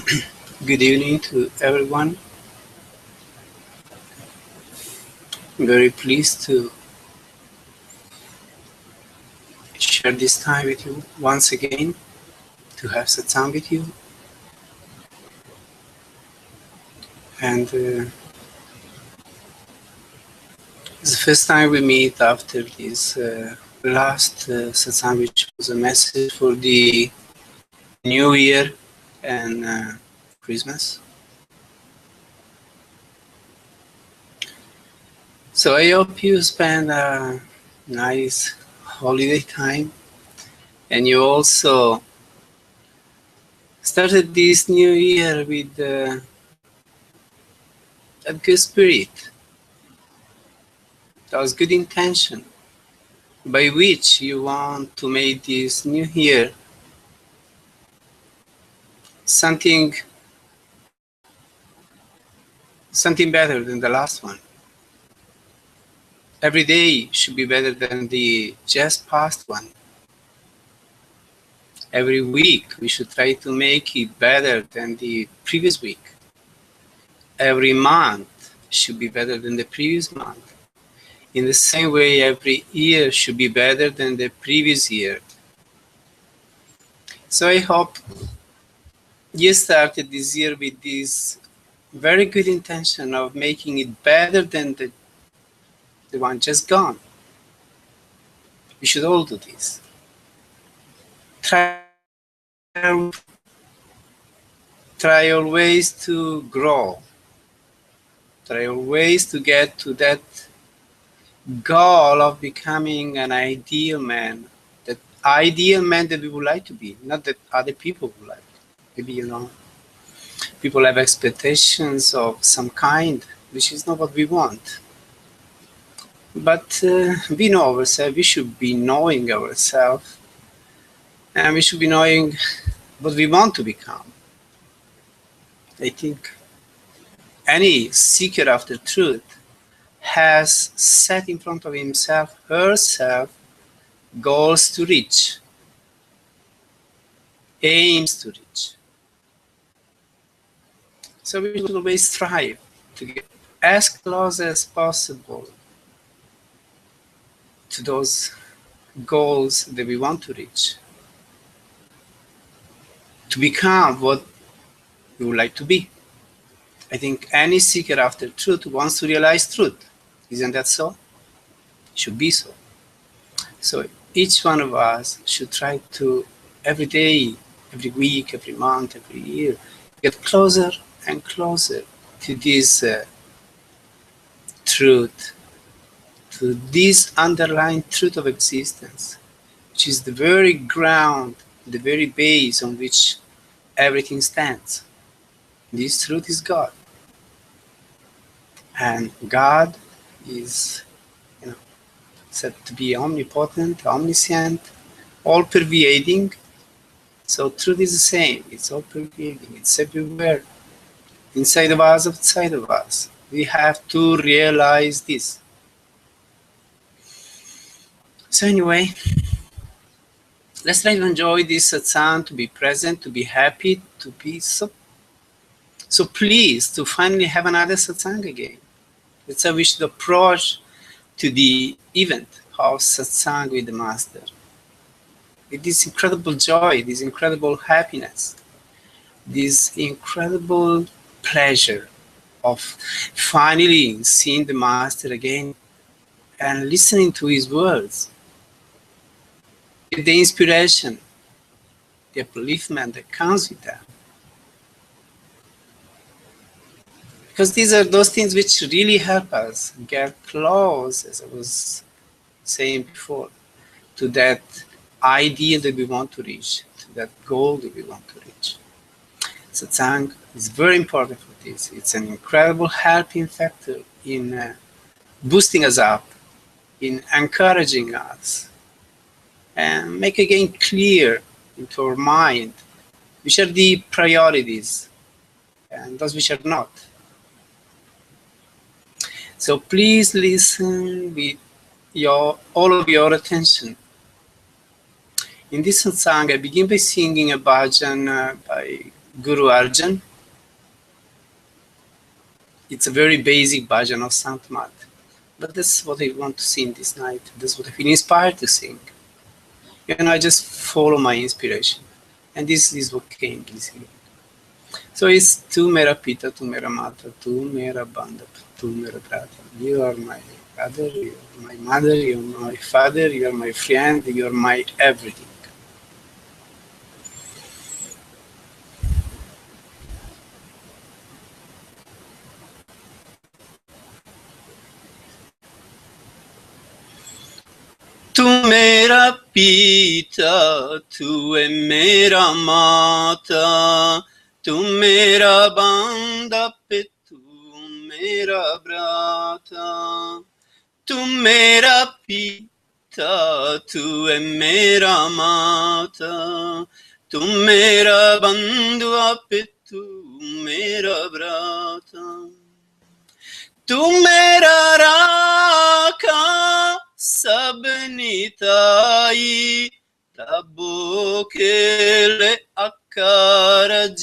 Good evening to everyone. I'm very pleased to share this time with you once again, to have Satsang with you. And it's the first time we meet after this last Satsang, which was a message for the New Year and Christmas. So I hope you spend a nice holiday time, and you also started this new year with a good spirit. That was good intention by which you want to make this new year something better than the last one. Every day should be better than the just past one. Every week we should try to make it better than the previous week. Every month should be better than the previous month. In the same way, every year should be better than the previous year. So I hope you started this year with this very good intention of making it better than the one just gone. We should all do this. Try always to grow. Try always to get to that goal of becoming an ideal man. That ideal man that we would like to be, not that other people would like. Maybe, people have expectations of some kind, which is not what we want. But we know ourselves, we should be knowing ourselves, and we should be knowing what we want to become. I think any seeker after truth has set in front of himself, herself, goals to reach, aims to reach. So we should always strive to get as close as possible to those goals that we want to reach, to become what we would like to be. I think any seeker after truth wants to realize truth. Isn't that so? It should be so. So each one of us should try to, every day, every week, every month, every year, get closer and closer to this truth, to this underlying truth of existence, which is the very ground, the very base on which everything stands. This truth is God. And God is, said to be omnipotent, omniscient, all-pervading. So truth is the same. It's all-pervading. It's everywhere, inside of us, outside of us. We have to realize this. So anyway, let's try to enjoy this satsang, to be present, to be happy, to be so pleased to finally have another satsang again. That's how we should approach to the event of satsang with the Master. With this incredible joy, this incredible happiness, this incredible pleasure of finally seeing the Master again and listening to his words. With the inspiration, the upliftment that comes with that. Because these are those things which really help us get close, as I was saying before, to that ideal that we want to reach, to that goal that we want to reach. Satsang is very important for this. It's an incredible helping factor in boosting us up, in encouraging us, and make again clear into our mind which are the priorities and those which are not. So please listen with all of your attention. In this satsang, I begin by singing a bhajan by Guru Arjan. It's a very basic bhajan of Sant Mat. But that's what I want to sing this night. That's what I feel inspired to sing. I just follow my inspiration. And this is what came this evening. So it's Tu Mera Pita, Tu Mera Mata, Tu Mera Bandha, Tu Mera Brata. You are my brother, you are my mother, you are my father, you are my friend, you are my everything. Tu mera pita, tu è mera mata, tu mera banda pe tu mera brata. Tu mera pita, tu è mera mata, tu mera bandua pe tu mera brata. Tu mera raka sabnitai, tabo che le accaragio.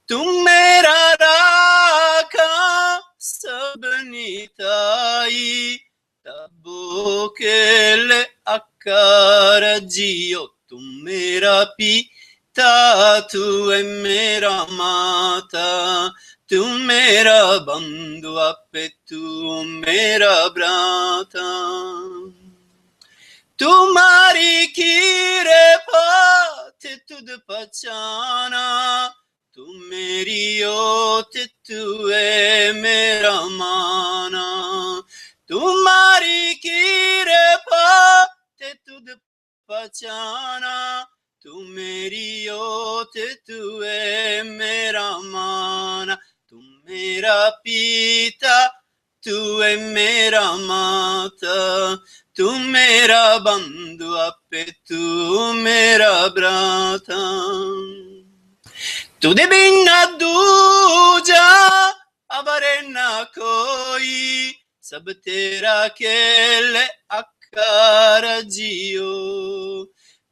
Tu mera raka sabnitai, tabo che le accaragio. Tu mera pita, tu è mera mata, tu mera bandhu appe tu mera brata. तुम्हारी कृपा तुद पहचाना, तू मेरी ओट तू है मेरा माना. तुम्हारी कृपा तुद पहचाना, तू मेरी ओट तू है मेरा माना. तू मेरा पिता, तू है मेरा माता, तू मेरा बंधु अप्पे तू मेरा भ्राता. तुझे बिना दूजा अवरे ना कोई, सब तेरा खेल आकार जियो.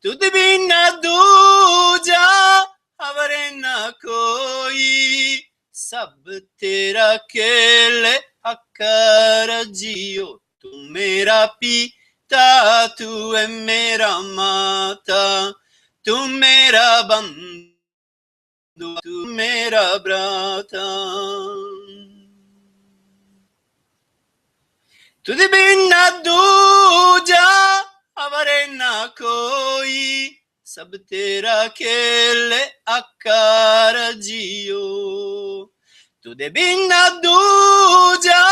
तुझे बिना दूजा अवरे ना कोई, सब तेरा खेल आकार जियो. तू मेरा पिता, तू है मेरा माता, तू मेरा बंधु, तू मेरा भ्राता. तुझे बिना दूजा अवरे ना कोई, सब तेरा खेल आकार जियो. तुझे बिना दूजा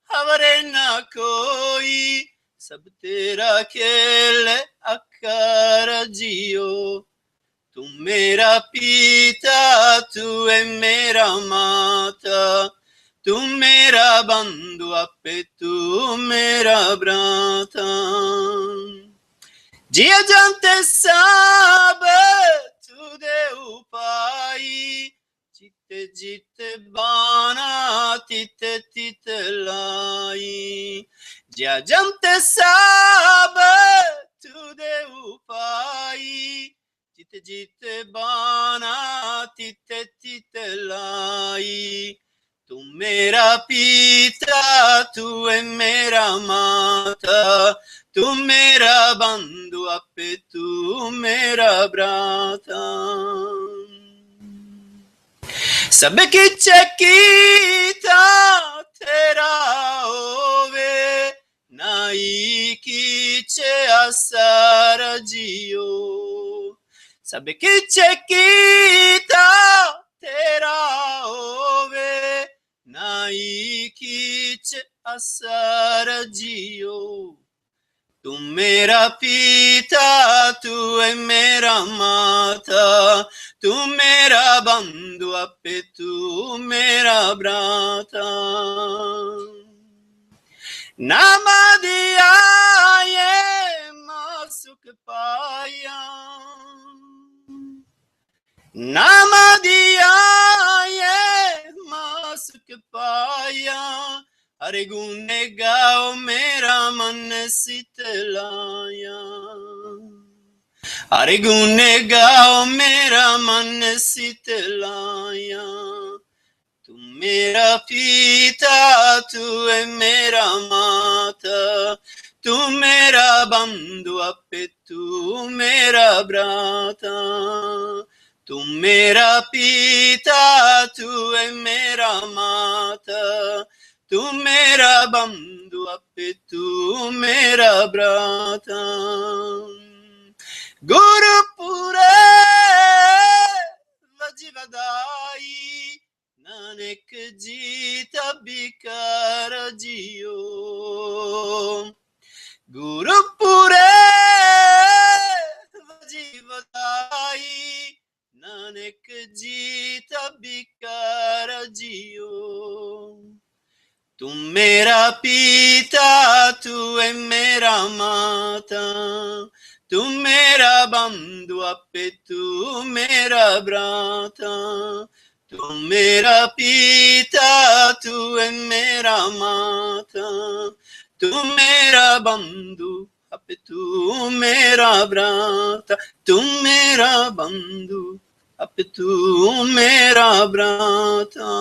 अवरे ना कोई, सब तेरा खेल आकार जियो. तू मेरा पिता, तू है मेरा माता, तू मेरा बंधु अप्पे तू मेरा भ्राता. जिया जानते सब तुझे उपाई, चित्ते जिते बाना तिते तिते लाई. जिया जानते सब तुझे उपाई, चित्ते जिते बाना तिते तिते लाई. तू मेरा पिता, तू है मेरा माता, तू मेरा बंधु अप्पे तू मेरा भ्राता. सब किच कीता तेरा होवे, नाई किच असर जियो. सब किच कीता तेरा होवे, नाई किच असर जियो. तू मेरा पिता, तू है मेरा माता, तू मेरा बंधु अप्पे तू मेरा भ्राता. नाम दिया ये मां सुख पाया, नाम दिया ये मां सुख पाया. हरे गुण गाओ मेरा मन शीतलाया, हरे गुण गाओ मेरा मन शीतलाया, तू मेरा पिता तू है मेरा माता, तू मेरा बंधु अपे तू मेरा भ्राता, तू मेरा पिता तू है मेरा माता, तू मेरा बंधु अपे तू मेरा भ्राता। गुरुपुरे वजीवदाई नानक जी तबिकार जियो, गुरुपुरे वजीवदाई नानक जी तबिकार जियो, तुम मेरा पिता तू है मेरा माता, तुम मेरा बंधु अपे तू मेरा भ्राता, तुम मेरा पिता तू है मेरा माता, तुम मेरा बंधु अपे तू मेरा भ्राता, तुम मेरा बंधु अपे तू मेरा भ्राता।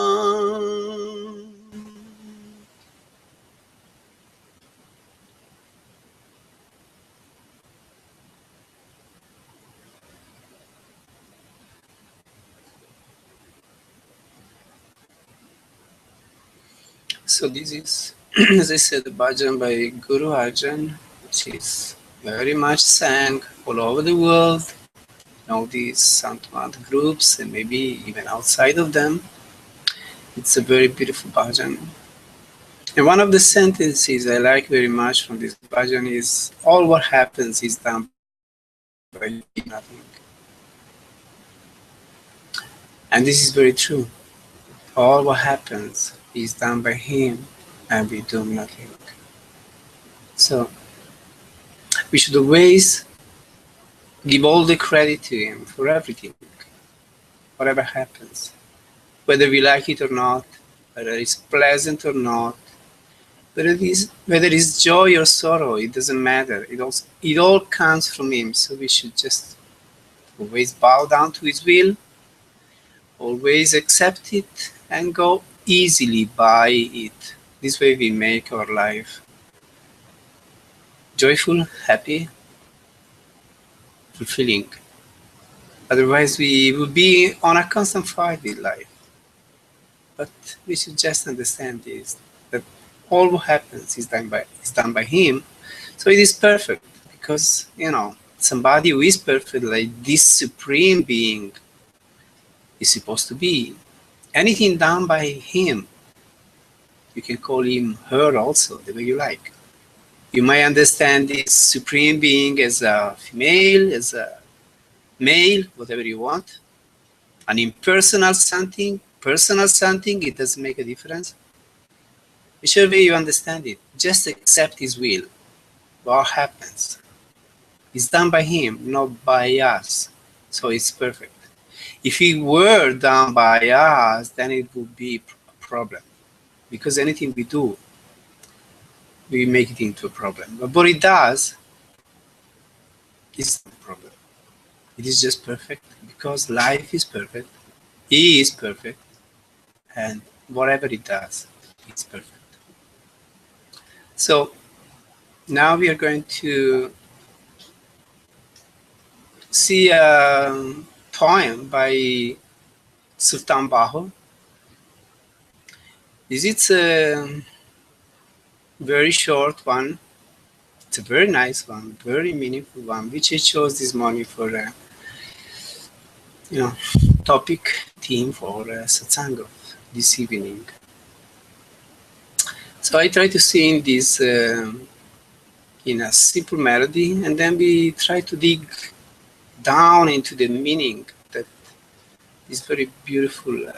So this is, as I said, the bhajan by Guru Arjan, which is very much sang all over the world. These Santo groups and maybe even outside of them. It's a very beautiful bhajan. And one of the sentences I like very much from this bhajan is, all what happens is done by nothing. And this is very true. All what happens is done by him and we do nothing. So we should always give all the credit to him for everything, whatever happens, whether we like it or not, whether it's pleasant or not, whether it's joy or sorrow, it doesn't matter. It all comes from him. So we should just always bow down to his will, always accept it, and go easily by it. This way we make our life joyful, happy, fulfilling. Otherwise we will be on a constant fight with life. But we should just understand this, that all what happens is done by him. So it is perfect, because somebody who is perfect, like this supreme being, is supposed to be. Anything done by him, you can call him her also, the way you like. You might understand this supreme being as a female, as a male, whatever you want. An impersonal something, personal something, it doesn't make a difference. Whichever way you understand it, just accept his will. What happens is done by him, not by us. So it's perfect. If it were done by us, then it would be a problem. Because anything we do, we make it into a problem. But what it does is not a problem. It is just perfect, because life is perfect, he is perfect, and whatever it does, it's perfect. So now we are going to see a poem by Sultan Bahu. This is a very short one. It's a very nice one, very meaningful one, which I chose this morning for a topic theme for Satsang of this evening. So I try to sing this in a simple melody, and then we try to dig down into the meaning that this very beautiful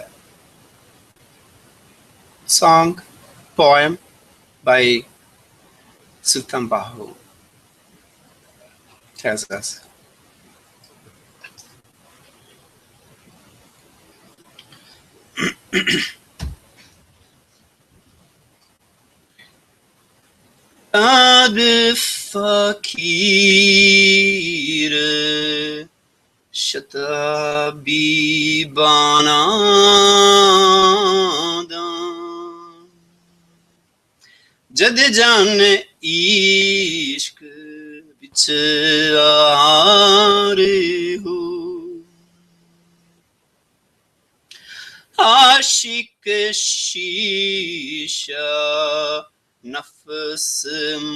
song, poem by Sultan Bahu tells us. Faqir shatabibana जद जान इश्क बिच आरे हो आशिक शीशा नफ्स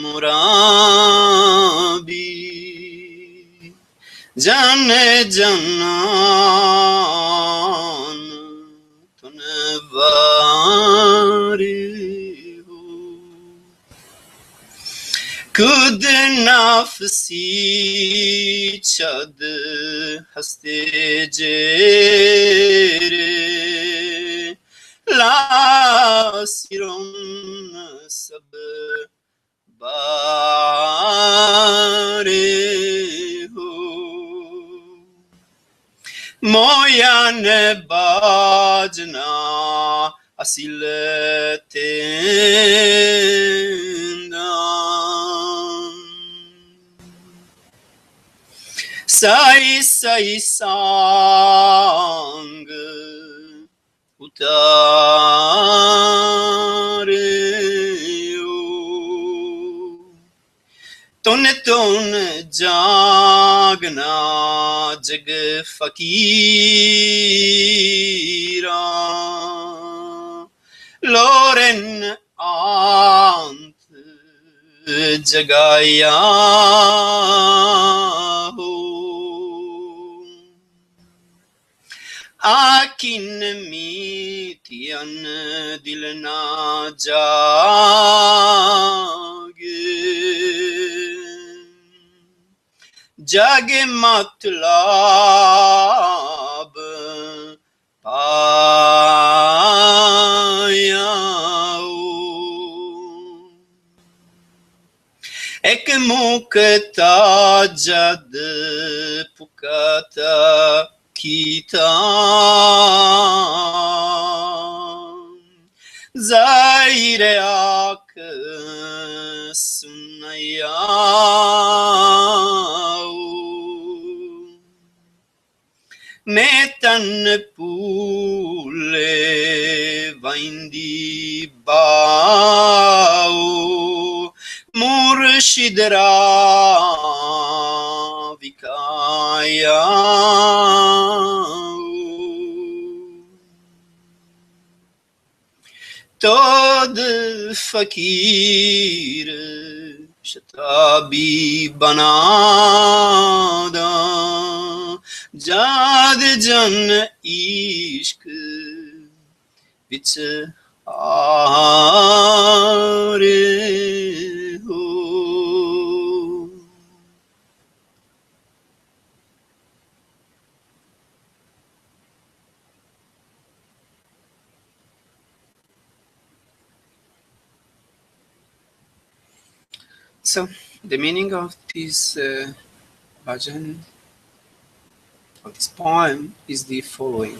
मुराबी जान जनान तुन वारे खुद नफसी छद हस्ते जेरे लासिरों सब बारे हो मोयान बाजना असिल तेंदा Sai sai sang utare tone tone jagna jag fakira loren ant jagaya आकिन मीतियन दिल ना जागे जागे मतलब पाया एक मुक्ता जद पुकता kita zaire ak sunaya metan pule vaindi bao murshidra vikaya Tod Faqir shatabi banada Jad jan ishq vich aare ho So, the meaning of this bhajan, of this poem, is the following.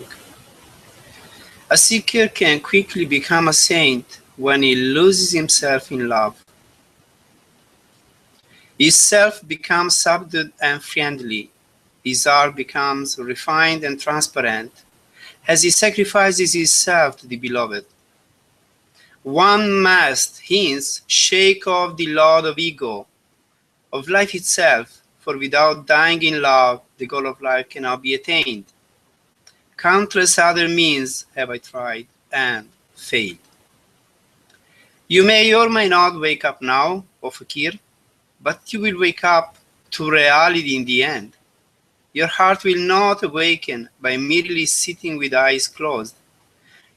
A seeker can quickly become a saint when he loses himself in love. His self becomes subdued and friendly. His heart becomes refined and transparent as he sacrifices his self to the beloved. One must hence shake off the load of ego, of life itself, for without dying in love, the goal of life cannot be attained. Countless other means have I tried and failed. You may or may not wake up now, O Faqir, but you will wake up to reality in the end. Your heart will not awaken by merely sitting with eyes closed.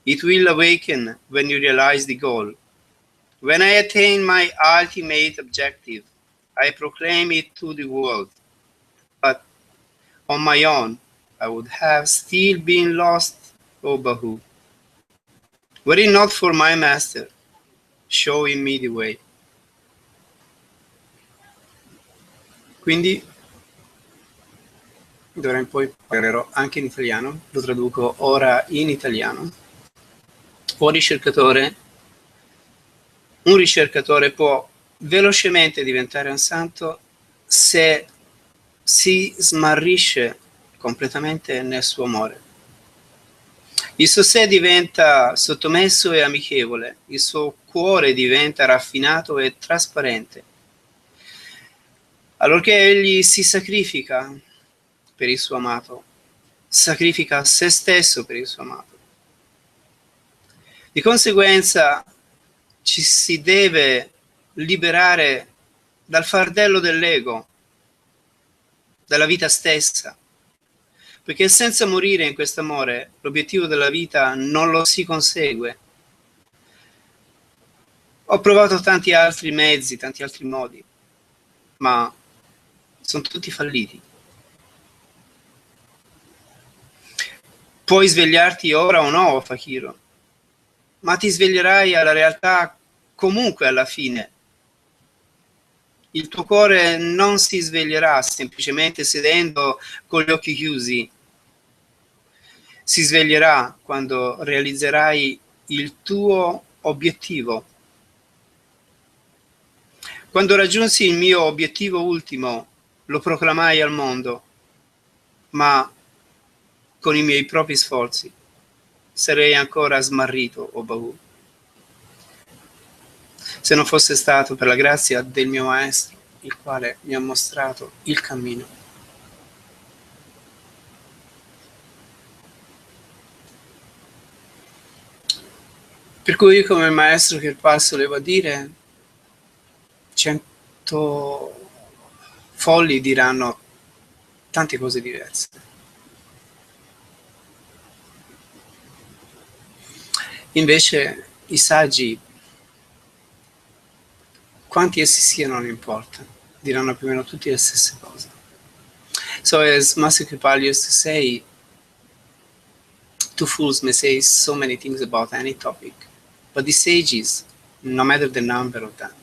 It will awaken when you realize the goal. When I attain my ultimate objective, I proclaim it to the world. But on my own, I would have still been lost, O Bahu, were it not for my master showing me the way. Quindi d'ora in poi parlerò anche in italiano, lo traduco ora in italiano. Un ricercatore può velocemente diventare un santo se si smarrisce completamente nel suo amore. Il suo sé diventa sottomesso e amichevole, il suo cuore diventa raffinato e trasparente. Allorché egli si sacrifica per il suo amato, sacrifica se stesso per il suo amato. Di conseguenza ci si deve liberare dal fardello dell'ego, dalla vita stessa, perché senza morire in questo amore l'obiettivo della vita non lo si consegue. Ho provato tanti altri mezzi, tanti altri modi, ma sono tutti falliti. Puoi svegliarti ora o no, Faqir, ma ti sveglierai alla realtà comunque alla fine. Il tuo cuore non si sveglierà semplicemente sedendo con gli occhi chiusi. Si sveglierà quando realizzerai il tuo obiettivo. Quando raggiunsi il mio obiettivo ultimo, lo proclamai al mondo, ma con i miei propri sforzi. Sarei ancora smarrito, o Bahu, se non fosse stato per la grazia del mio maestro, il quale mi ha mostrato il cammino. Per cui, come il maestro che passo le va a dire, 100 folli diranno tante cose diverse. Invece i saggi, quanti essi siano non importa, diranno più o meno tutti le stesse cose. So as Master Kripal used to say, two fools may say so many things about any topic, but the sages, no matter the number of them,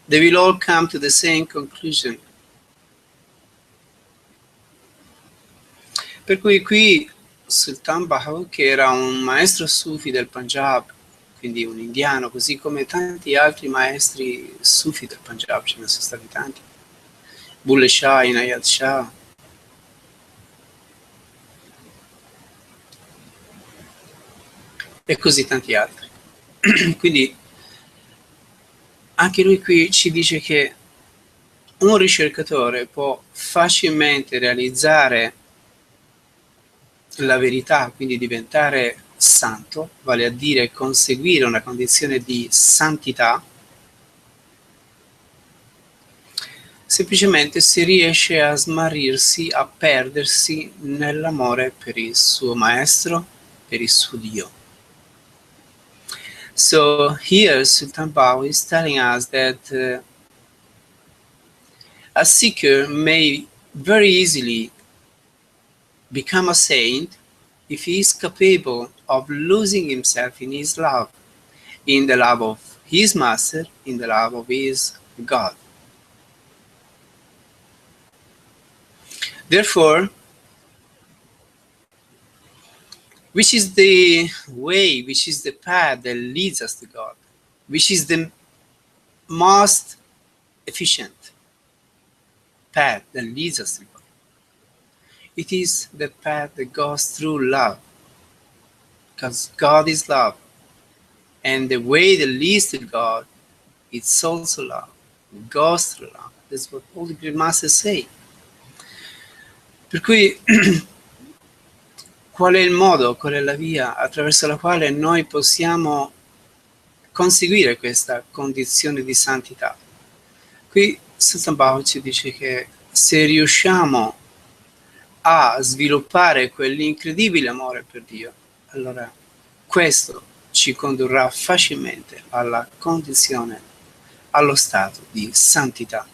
they will all come to the same conclusion. Per cui qui Sultan Bahu, che era un maestro Sufi del Punjab, quindi un indiano, così come tanti altri maestri Sufi del Punjab, ce ne sono stati tanti, Bulle Shah, Inayat Shah, e così tanti altri. Quindi anche lui qui ci dice che un ricercatore può facilmente realizzare la verità, quindi diventare santo, vale a dire conseguire una condizione di santità, semplicemente si riesce a smarrirsi, a perdersi nell'amore per il suo maestro, per il suo Dio. So here Sultan Bahu is telling us that a seeker may very easily become a saint if he is capable of losing himself in his love, in the love of his master, in the love of his God. Therefore, which is the way, which is the path that leads us to God, which is the most efficient path that leads us to God? It is the path that goes through love, because God is love, and the way that leads to God, it's also love. It goes through love. That's what all the great masters say. Per cui, qual è il modo, qual è la via attraverso la quale noi possiamo conseguire questa condizione di santità? Qui Sultan Bahu ci dice che se riusciamo a sviluppare quell'incredibile amore per Dio, allora questo ci condurrà facilmente alla condizione, allo stato di santità.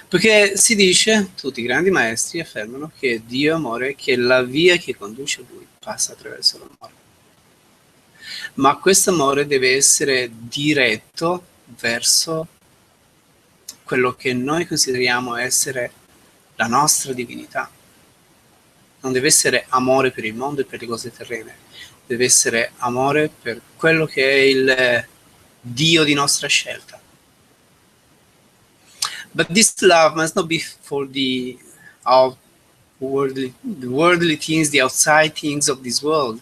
Perché si dice, tutti i grandi maestri affermano che Dio è amore, che la via che conduce a Lui passa attraverso l'amore. Ma questo amore deve essere diretto verso quello che noi consideriamo essere la nostra divinità. Non deve essere amore per il mondo e per le cose terrene, deve essere amore per quello che è il Dio di nostra scelta. But this love must not be for the of the worldly things, the outside things of this world.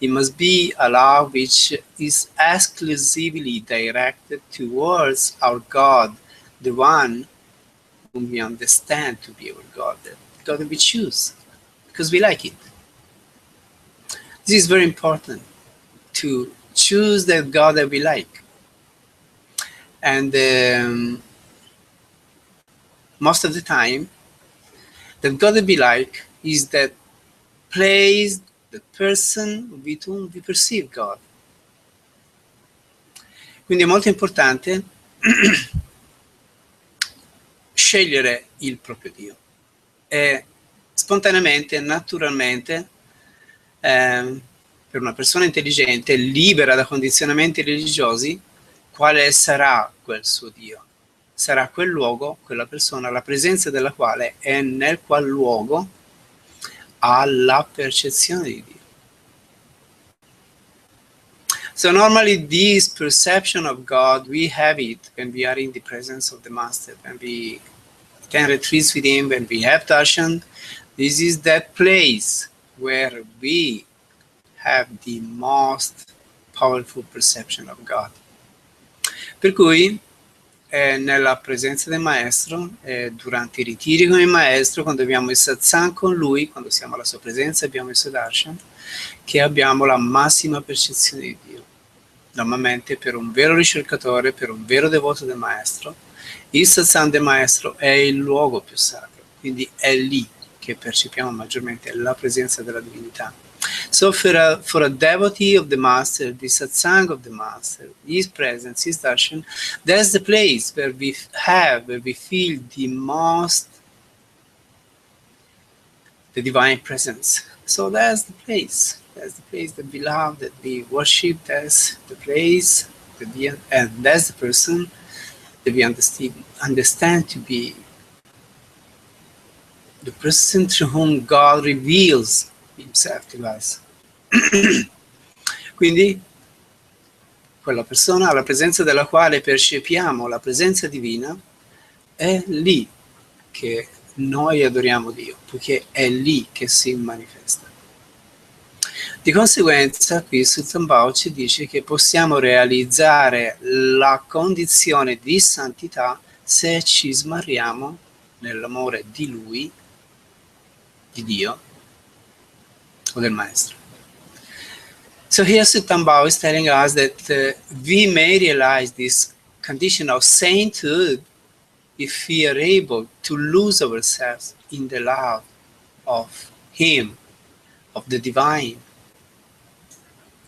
It must be a love which is exclusively directed towards our God, the one whom we understand to be our God, the God that we choose, because we like it. This is very important, to choose that God that we like. And most of the time, the God that we like is that place, the person with whom we perceive God. Quindi è molto importante scegliere il proprio Dio e spontaneamente, naturalmente, per una persona intelligente, libera da condizionamenti religiosi, quale sarà quel suo Dio? Sarà quel luogo, quella persona, la presenza della quale è nel qual luogo ha la percezione di Dio. So normally this perception of God, we have it when we are in the presence of the Master, when we can retreat with Him, when we have darshan. This is that place where we have the most powerful perception of God. Per cui nella presenza del Maestro, durante i ritiri con il Maestro, quando abbiamo il Satsang con Lui, quando siamo alla Sua presenza, abbiamo il suo darshan, che abbiamo la massima percezione di Dio. Normalmente per un vero ricercatore, per un vero devoto del Maestro, il Satsang del Maestro è il luogo più sacro, quindi è lì che percepiamo maggiormente la presenza della divinità. So for a devotee of the Master, the Satsang of the Master, His presence, His darshan, that's the place where we feel the most the divine presence. So that's the place that we love, that we worship. That's the place that we, and that's the person that we understand to be the person through whom God reveals Himself to us. Quindi quella persona alla presenza della quale percepiamo la presenza divina, è lì che noi adoriamo Dio, perché è lì che si manifesta. Di conseguenza qui Sultan Bahu ci dice che possiamo realizzare la condizione di santità se ci smarriamo nell'amore di Lui, di Dio o del Maestro. So here Sultan Bahu is telling us that we may realize this condition of sainthood if we are able to lose ourselves in the love of Him, of the divine,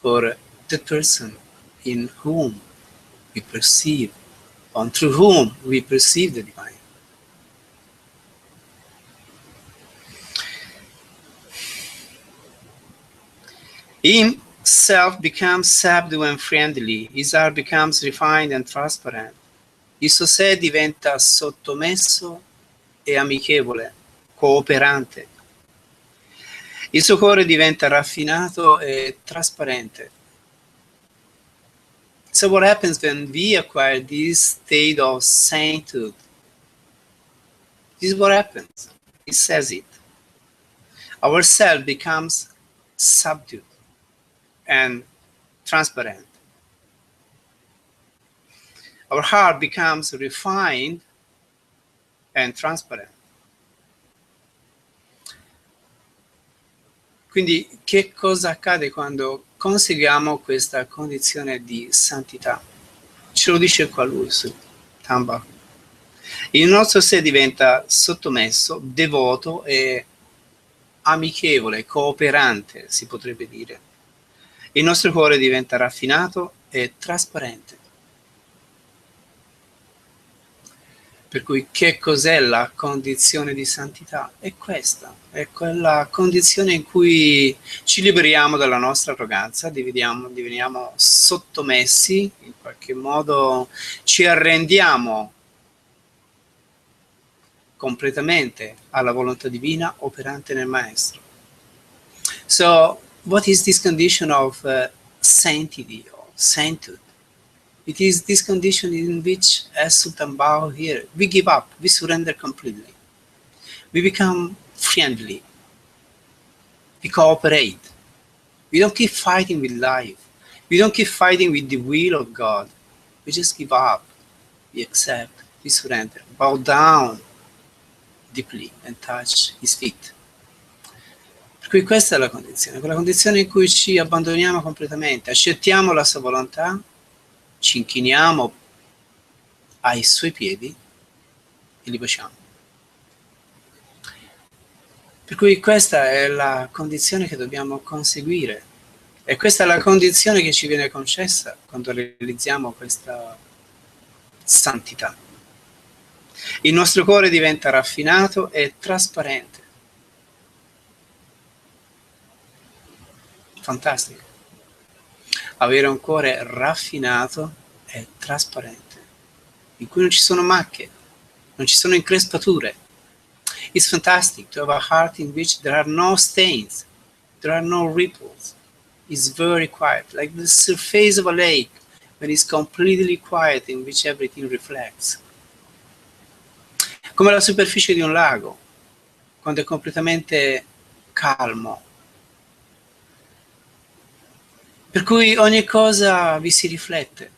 or the person in whom we perceive, or through whom we perceive the divine. Himself becomes subdued and friendly, his heart becomes refined and transparent. Il suo sé diventa sottomesso e amichevole, cooperante. Il suo cuore diventa raffinato e trasparente. So what happens when we acquire this state of sainthood? This is what happens. He says it. Our self becomes subdued and transparent. Our heart becomes refined and transparent. Quindi che cosa accade quando conseguiamo questa condizione di santità? Ce lo dice qua lui, Sultan Bahu. Il nostro sé diventa sottomesso, devoto e amichevole, cooperante, si potrebbe dire. Il nostro cuore diventa raffinato e trasparente. Per cui che cos'è la condizione di santità? È questa, è quella condizione in cui ci liberiamo dalla nostra arroganza, diveniamo sottomessi, in qualche modo ci arrendiamo completamente alla volontà divina operante nel Maestro. So, what is this condition of sanctity or sainthood? It is this condition in which, as Sultan Bahu here, we give up, we surrender completely. We become friendly. We cooperate. We don't keep fighting with life. We don't keep fighting with the will of God. We just give up. We accept. We surrender. Bow down deeply and touch His feet. Per cui questa è la condizione, quella condizione in cui ci abbandoniamo completamente, accettiamo la sua volontà, ci inchiniamo ai suoi piedi e li baciamo. Per cui questa è la condizione che dobbiamo conseguire e questa è la condizione che ci viene concessa quando realizziamo questa santità. Il nostro cuore diventa raffinato e trasparente. Fantastico. Avere un cuore raffinato e trasparente, in cui non ci sono macchie, non ci sono increspature. It's fantastic to have a heart in which there are no stains, there are no ripples. It's very quiet, like the surface of a lake, when it's completely quiet, in which everything reflects. Come la superficie di un lago, quando è completamente calmo. Per cui ogni cosa vi si riflette,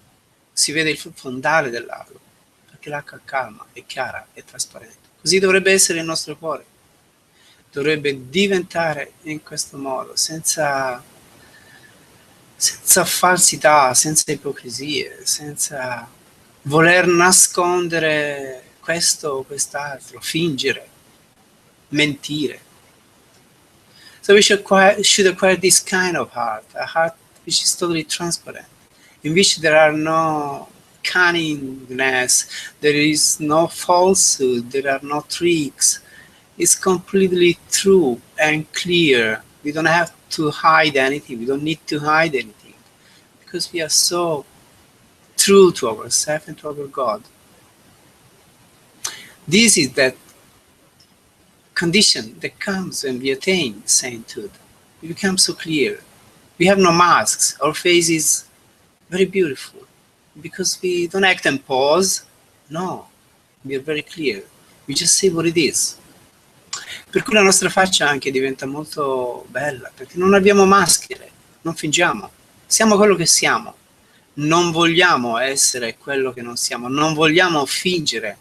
si vede il fondale del lago, perché l'acqua è calma, è chiara, è trasparente. Così dovrebbe essere il nostro cuore. Dovrebbe diventare in questo modo, senza falsità, senza ipocrisie, senza voler nascondere questo o quest'altro, fingere, mentire. So we should acquire this kind of heart, a heart which is totally transparent, in which there are no cunningness, there is no falsehood, there are no tricks. It's completely true and clear. We don't have to hide anything. We don't need to hide anything because we are so true to ourselves and to our God. This is that condition that comes when we attain sainthood. We become so clear. We have no masks. Our face is very beautiful because we don't act and pose. No, we are very clear. We just say what it is. Per cui la nostra faccia anche diventa molto bella, perché non abbiamo maschere, non fingiamo, siamo quello che siamo. Non vogliamo essere quello che non siamo, non vogliamo fingere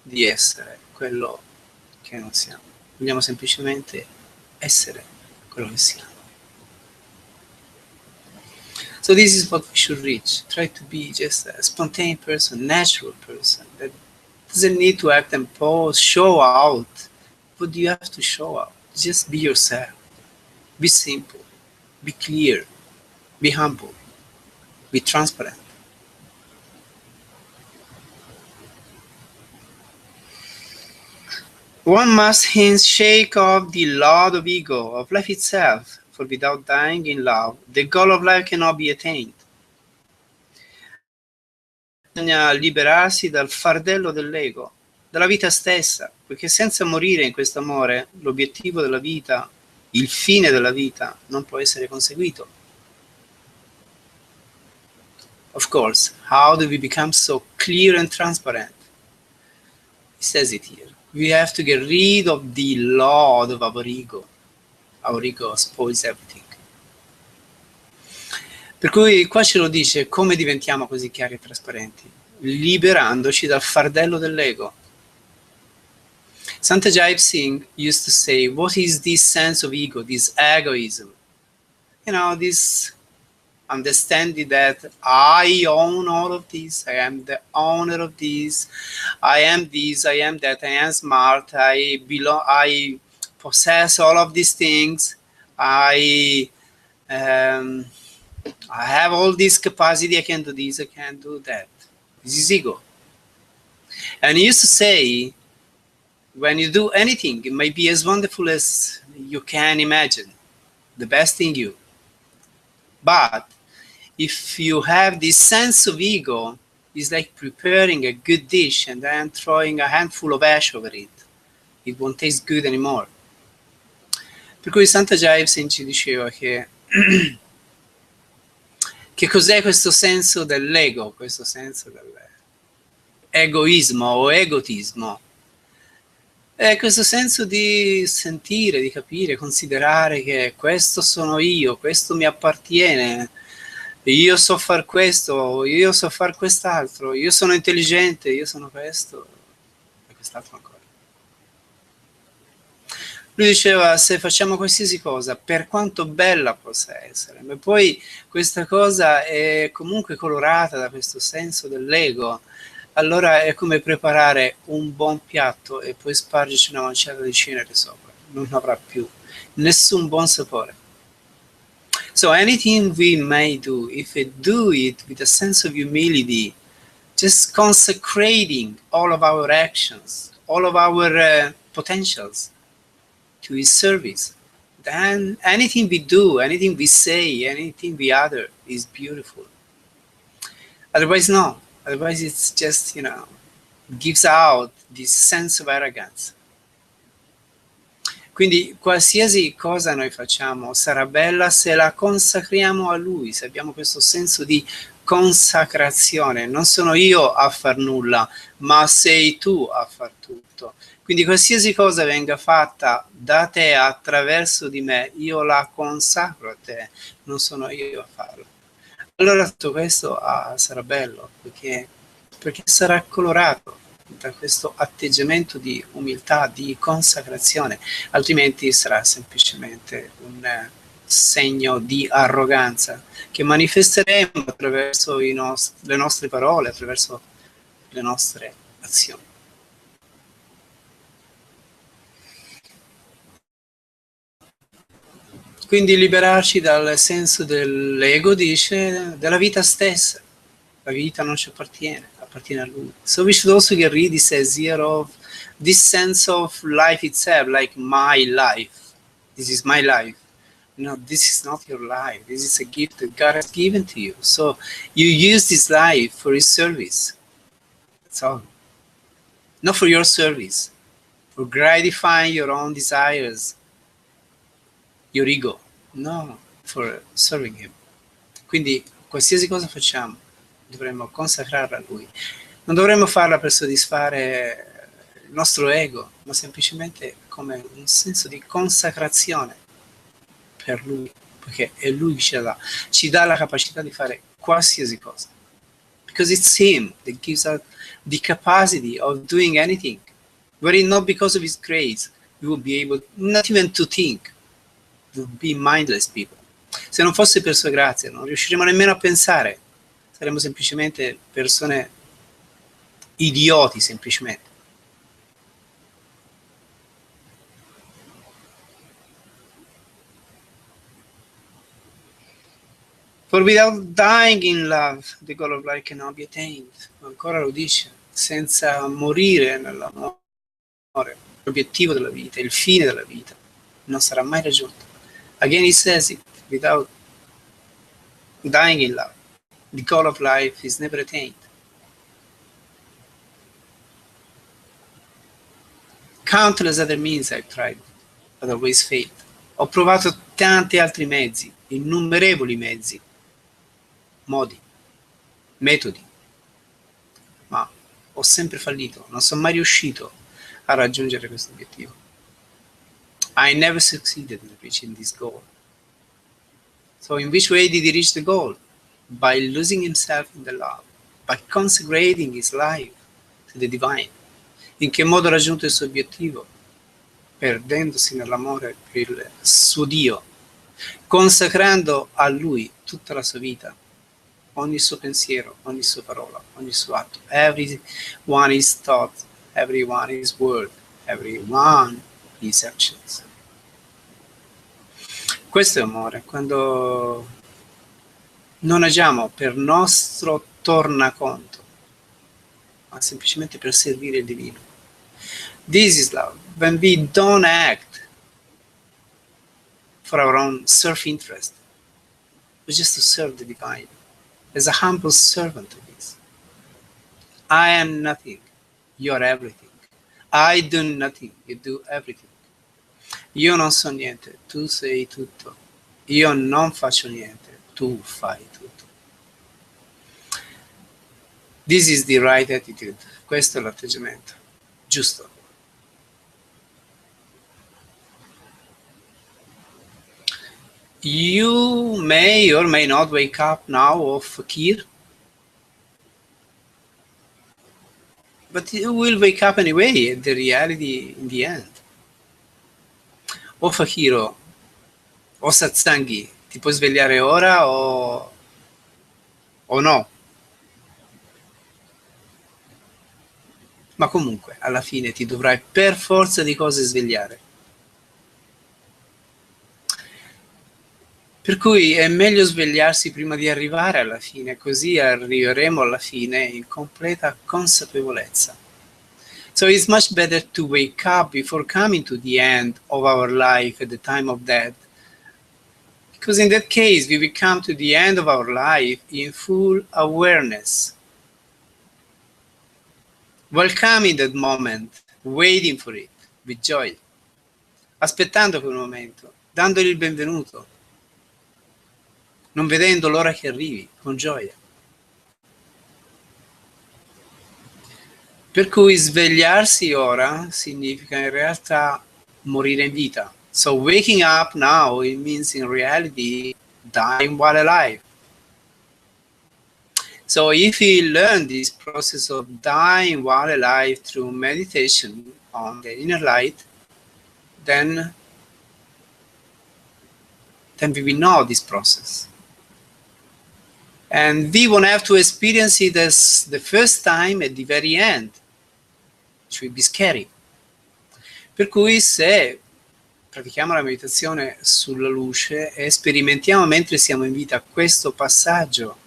di essere quello che non siamo. Vogliamo semplicemente essere quello che siamo. So this is what we should reach. Try to be just a spontaneous person, natural person that doesn't need to act and pose, show out. What do you have to show out? Just be yourself. Be simple. Be clear. Be humble. Be transparent. One must hence shake off the load of ego, of life itself, for without dying in love, the goal of life cannot be attained. Bisogna liberarsi dal fardello dell'ego, dalla vita stessa, perché senza morire in questo amore, l'obiettivo della vita, il fine della vita, non può essere conseguito. Of course, how do we become so clear and transparent? He says it here. We have to get rid of the load of our ego. Our ego spoils everything. Per cui qua ce lo dice come diventiamo così chiari e trasparenti, liberandoci dal fardello dell'ego. Santa Jai Singh used to say, what is this sense of ego, this egoism? You know, this understanding that I own all of this, I am the owner of this, I am that, I am smart, I possess all of these things, I have all this capacity, I can do this, I can do that. This is ego. And he used to say, when you do anything, it may be as wonderful as you can imagine, the best in you. But if you have this sense of ego, it's like preparing a good dish and then throwing a handful of ash over it. It won't taste good anymore. Per cui Santa Jai Singh ci diceva che cos'è questo senso dell'ego, questo senso dell'egoismo o egotismo. È questo senso di sentire, di capire, considerare che questo sono io, questo mi appartiene, io so far questo, io so far quest'altro, io sono intelligente, io sono questo e quest'altro ancora. Lui diceva, se facciamo qualsiasi cosa, per quanto bella possa essere, ma poi questa cosa è comunque colorata da questo senso dell'ego, allora è come preparare un buon piatto e poi spargerci una manciata di cenere sopra. Non avrà più nessun buon sapore. So anything we may do, if we do it with a sense of humility, just consecrating all of our actions, all of our potentials to his service, then anything we do, anything we say, anything we utter is beautiful. Otherwise, no. Otherwise, it's just, gives out this sense of arrogance. Quindi qualsiasi cosa noi facciamo sarà bella se la consacriamo a Lui, se abbiamo questo senso di consacrazione. Non sono io a far nulla, ma sei tu a far tutto. Quindi qualsiasi cosa venga fatta da te attraverso di me, io la consacro a te, non sono io a farlo. Allora tutto questo sarà bello, perché sarà colorato da questo atteggiamento di umiltà, di consacrazione, altrimenti sarà semplicemente un segno di arroganza che manifesteremo attraverso le nostre parole, attraverso le nostre azioni. Quindi liberarci dal senso dell'ego, dice, della vita stessa. La vita non ci appartiene, appartiene a lui. So we should also get rid, he says here, of this sense of life itself, like my life. This is my life. No, this is not your life. This is a gift that God has given to you. So you use this life for his service. That's all. Not for your service. For gratifying your own desires, your ego. No, for serving him. Quindi qualsiasi cosa facciamo dovremmo consacrarla a lui. Non dovremmo farla per soddisfare il nostro ego, ma semplicemente come un senso di consacrazione per lui, perché è lui che ci dà la capacità di fare qualsiasi cosa. Because it's him that gives us the capacity of doing anything. Were it not because of his grace, we would be able not even to think. We would be mindless people. Se non fosse per sua grazia, non riusciremo nemmeno a pensare. Saremmo semplicemente persone idioti, semplicemente. For without dying in love, the goal of life cannot be attained. Ancora lo dice, senza morire nell'amore, l'obiettivo della vita, il fine della vita, non sarà mai raggiunto. Again he says it, without dying in love, the goal of life is never attained. Countless other means I've tried, but always failed. Ho provato tanti altri mezzi, innumerevoli mezzi, modi, metodi, ma ho sempre fallito, non sono mai riuscito a raggiungere questo obiettivo. I never succeeded in reaching this goal. So in which way did he reach the goal? By losing himself in the love, by consecrating his life to the divine. In che modo ha raggiunto il suo obiettivo? Perdendosi nell'amore per il suo Dio, consacrando a lui tutta la sua vita, ogni suo pensiero, ogni sua parola, ogni suo atto. Everyone is thought, everyone is word, everyone is actions. Questo è amore, quando non agiamo per nostro tornaconto, ma semplicemente per servire il divino. This is love. When we don't act for our own self-interest, but just to serve the divine, as a humble servant of his. I am nothing, you are everything. I do nothing, you do everything. Io non so niente, tu sei tutto. Io non faccio niente, tu fai tutto. This is the right attitude. Questo è l'atteggiamento giusto. You may or may not wake up now of Faqir, but you will wake up anyway, the reality in the end. O Faqiro, o Satsanghi, ti puoi svegliare ora o no? Ma comunque, alla fine ti dovrai per forza di cose svegliare. Per cui è meglio svegliarsi prima di arrivare alla fine, così arriveremo alla fine in completa consapevolezza. So it's much better to wake up before coming to the end of our life at the time of death. Because in that case, we will come to the end of our life in full awareness. Welcoming that moment, waiting for it, with joy. Aspettando quel momento, dandogli il benvenuto, non vedendo l'ora che arrivi, con gioia. Per cui svegliarsi ora significa in realtà morire in vita. So waking up now, it means in reality dying while alive. So if we learn this process of dying while alive through meditation on the inner light, then we will know this process. And we won't have to experience it as the first time at the very end, which will be scary. Per cui se pratichiamo la meditazione sulla luce e sperimentiamo mentre siamo in vita questo passaggio,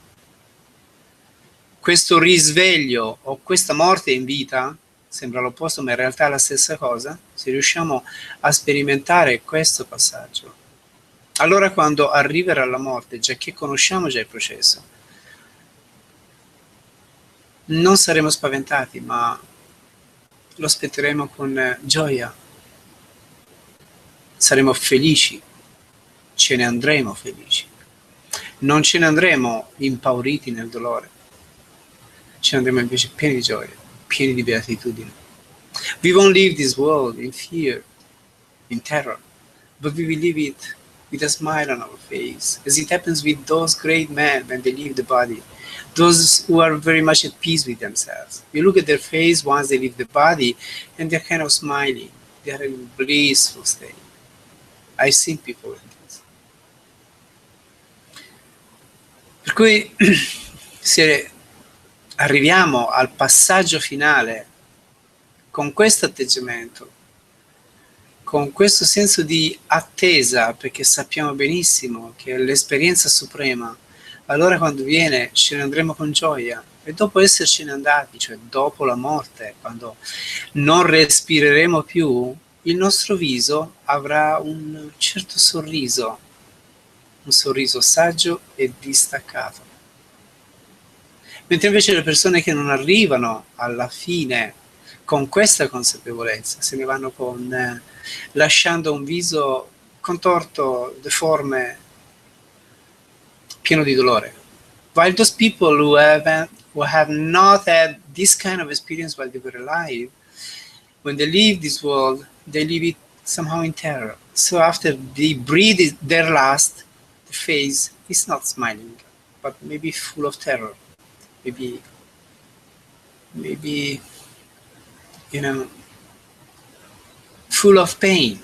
questo risveglio o questa morte in vita, sembra l'opposto ma in realtà è la stessa cosa, se riusciamo a sperimentare questo passaggio, allora quando arriverà la morte, già che conosciamo già il processo, non saremo spaventati, ma lo aspetteremo con gioia. Saremo felici, ce ne andremo felici. Non ce ne andremo impauriti nel dolore, ce ne andremo invece pieni di gioia, pieni di beatitudine. We won't leave this world in fear, in terror, but we will leave it with a smile on our face, as it happens with those great men when they leave the body, those who are very much at peace with themselves. You look at their face once they leave the body, and they're kind of smiling. They're in a blissful state. I've seen people like this. Per cui, se arriviamo al passaggio finale con questo atteggiamento, con questo senso di attesa, perché sappiamo benissimo che è l'esperienza suprema, allora quando viene ce ne andremo con gioia. E dopo essercene andati, cioè dopo la morte, quando non respireremo più, il nostro viso avrà un certo sorriso, un sorriso saggio e distaccato. Mentre invece le persone che non arrivano alla fine con questa consapevolezza se ne vanno con lasciando un viso contorto, deforme, pieno di dolore. While those people who have not had this kind of experience while they were alive, when they leave this world, they leave it somehow in terror. So after they breathe their last, the face is not smiling, but maybe full of terror. Maybe, full of pain,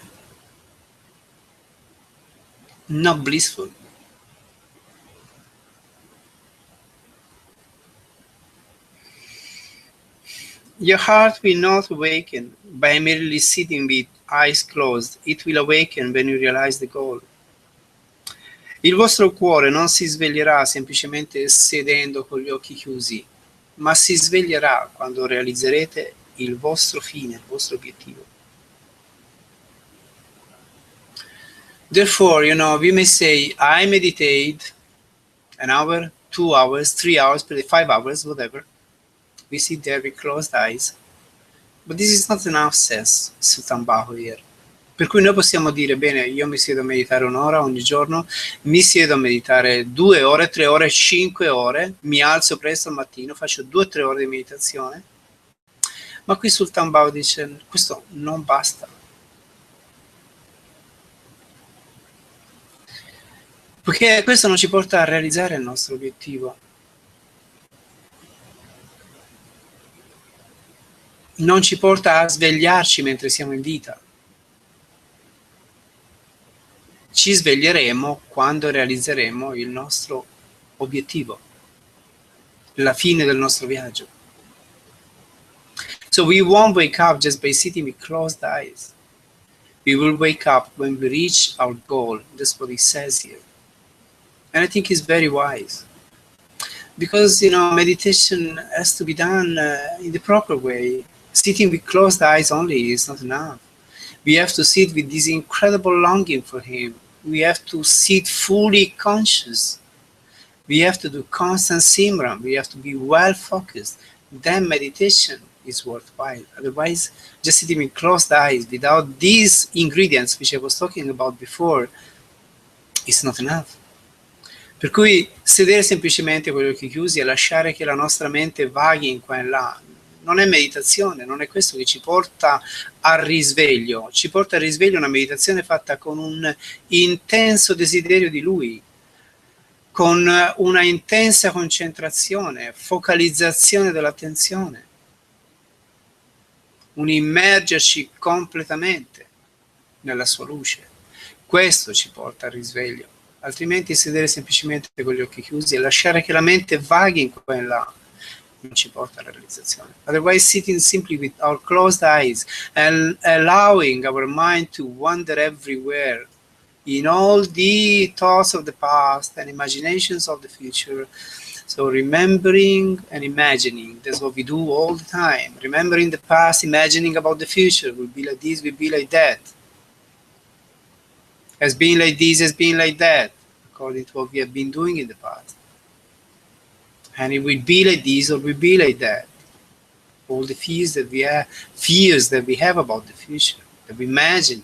not blissful. Your heart will not awaken by merely sitting with eyes closed. It will awaken when you realize the goal. Il vostro cuore non si sveglierà semplicemente sedendo con gli occhi chiusi, ma si sveglierà quando realizzerete il vostro fine, il vostro obiettivo. Therefore, we may say, I meditate an hour, 2 hours, 3 hours, 5 hours, whatever. We sit there with closed eyes. But this is not enough, says Sultan Bahu here. Per cui noi possiamo dire, bene, io mi siedo a meditare un'ora ogni giorno, mi siedo a meditare 2 ore, 3 ore, 5 ore, mi alzo presto al mattino, faccio 2 o 3 ore di meditazione. Ma qui Sultan Bahu dice, questo non basta. Perché questo non ci porta a realizzare il nostro obiettivo. Non ci porta a svegliarci mentre siamo in vita. Ci sveglieremo quando realizzeremo il nostro obiettivo, la fine del nostro viaggio. So we won't wake up just by sitting with closed eyes. We will wake up when we reach our goal. That's what he says here. And I think it's very wise. Because, you know, meditation has to be done in the proper way. Sitting with closed eyes only is not enough. We have to sit with this incredible longing for him. We have to sit fully conscious. We have to do constant simran. We have to be well focused. Then meditation is worthwhile. Otherwise, just sitting with closed eyes without these ingredients, which I was talking about before, is not enough. Per cui sedere semplicemente con gli occhi chiusi e lasciare che la nostra mente vaghi in qua e là non è meditazione, non è questo che ci porta al risveglio. Ci porta al risveglio una meditazione fatta con un intenso desiderio di Lui, con una intensa concentrazione, focalizzazione dell'attenzione, un immergerci completamente nella sua luce. Questo ci porta al risveglio. Altrimenti sedere semplicemente con gli occhi chiusi e lasciare che la mente vaghi in qua e là non ci porta alla realizzazione. Otherwise, sitting simply with our closed eyes and allowing our mind to wander everywhere in all the thoughts of the past and imaginations of the future. So remembering and imagining, that's what we do all the time. Remembering the past, imagining about the future, will be like this, will be like that. Has been like this, has been like that, according to what we have been doing in the past. And it will be like this or will be like that. All the fears that we have about the future, that we imagine.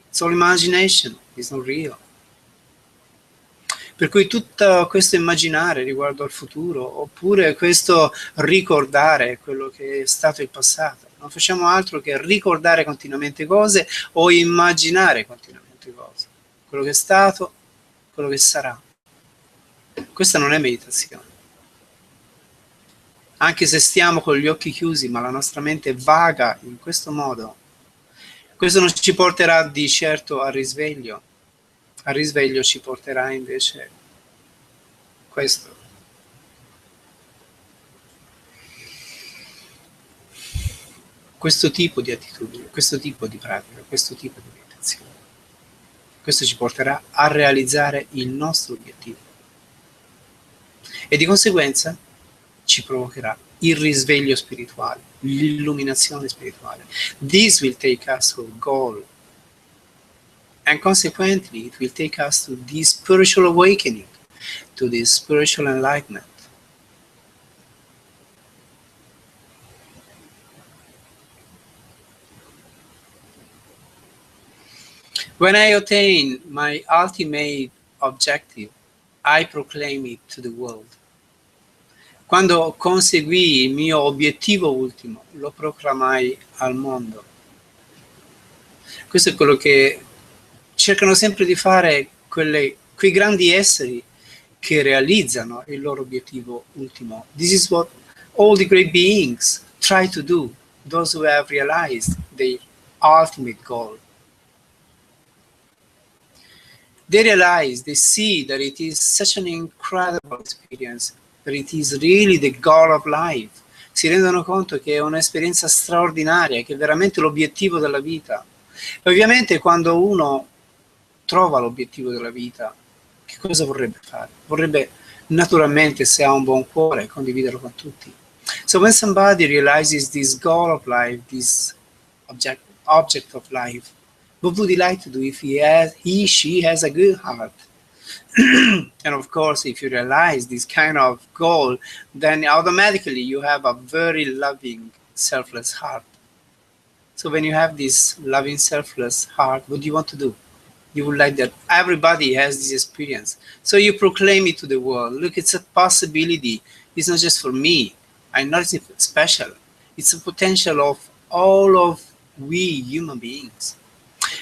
It's all imagination, it's not real. Per cui tutto questo immaginare riguardo al futuro, oppure questo ricordare quello che è stato il passato, non facciamo altro che ricordare continuamente cose o immaginare continuamente cose. Quello che è stato, quello che sarà. Questa non è meditazione. Anche se stiamo con gli occhi chiusi, ma la nostra mente vaga in questo modo, questo non ci porterà di certo al risveglio. Al risveglio ci porterà invece questo. Questo tipo di attitudine, questo tipo di pratica, questo tipo di meditazione. Questo ci porterà a realizzare il nostro obiettivo. E di conseguenza ci provocherà il risveglio spirituale, l'illuminazione spirituale. This will take us to a goal. And consequently, it will take us to this spiritual awakening, to this spiritual enlightenment. When I attain my ultimate objective, I proclaim it to the world. Quando conseguì il mio obiettivo ultimo, lo proclamai al mondo. Questo è quello che cercano sempre di fare quei grandi esseri che realizzano il loro obiettivo ultimo. This is what all the great beings try to do, those who have realized their ultimate goal. They realize, they see that it is such an incredible experience, that it is really the goal of life. Si rendono conto che è un'esperienza straordinaria, che è veramente l'obiettivo della vita. E ovviamente quando uno trova l'obiettivo della vita, che cosa vorrebbe fare? Vorrebbe naturalmente, se ha un buon cuore, condividerlo con tutti. So when somebody realizes this goal of life, this object of life, what would he like to do if she has a good heart? And of course, if you realize this kind of goal, then automatically you have a very loving, selfless heart. So when you have this loving, selfless heart, what do you want to do? You would like that everybody has this experience. So you proclaim it to the world. Look, it's a possibility. It's not just for me. I'm not special. It's a potential of all of we human beings.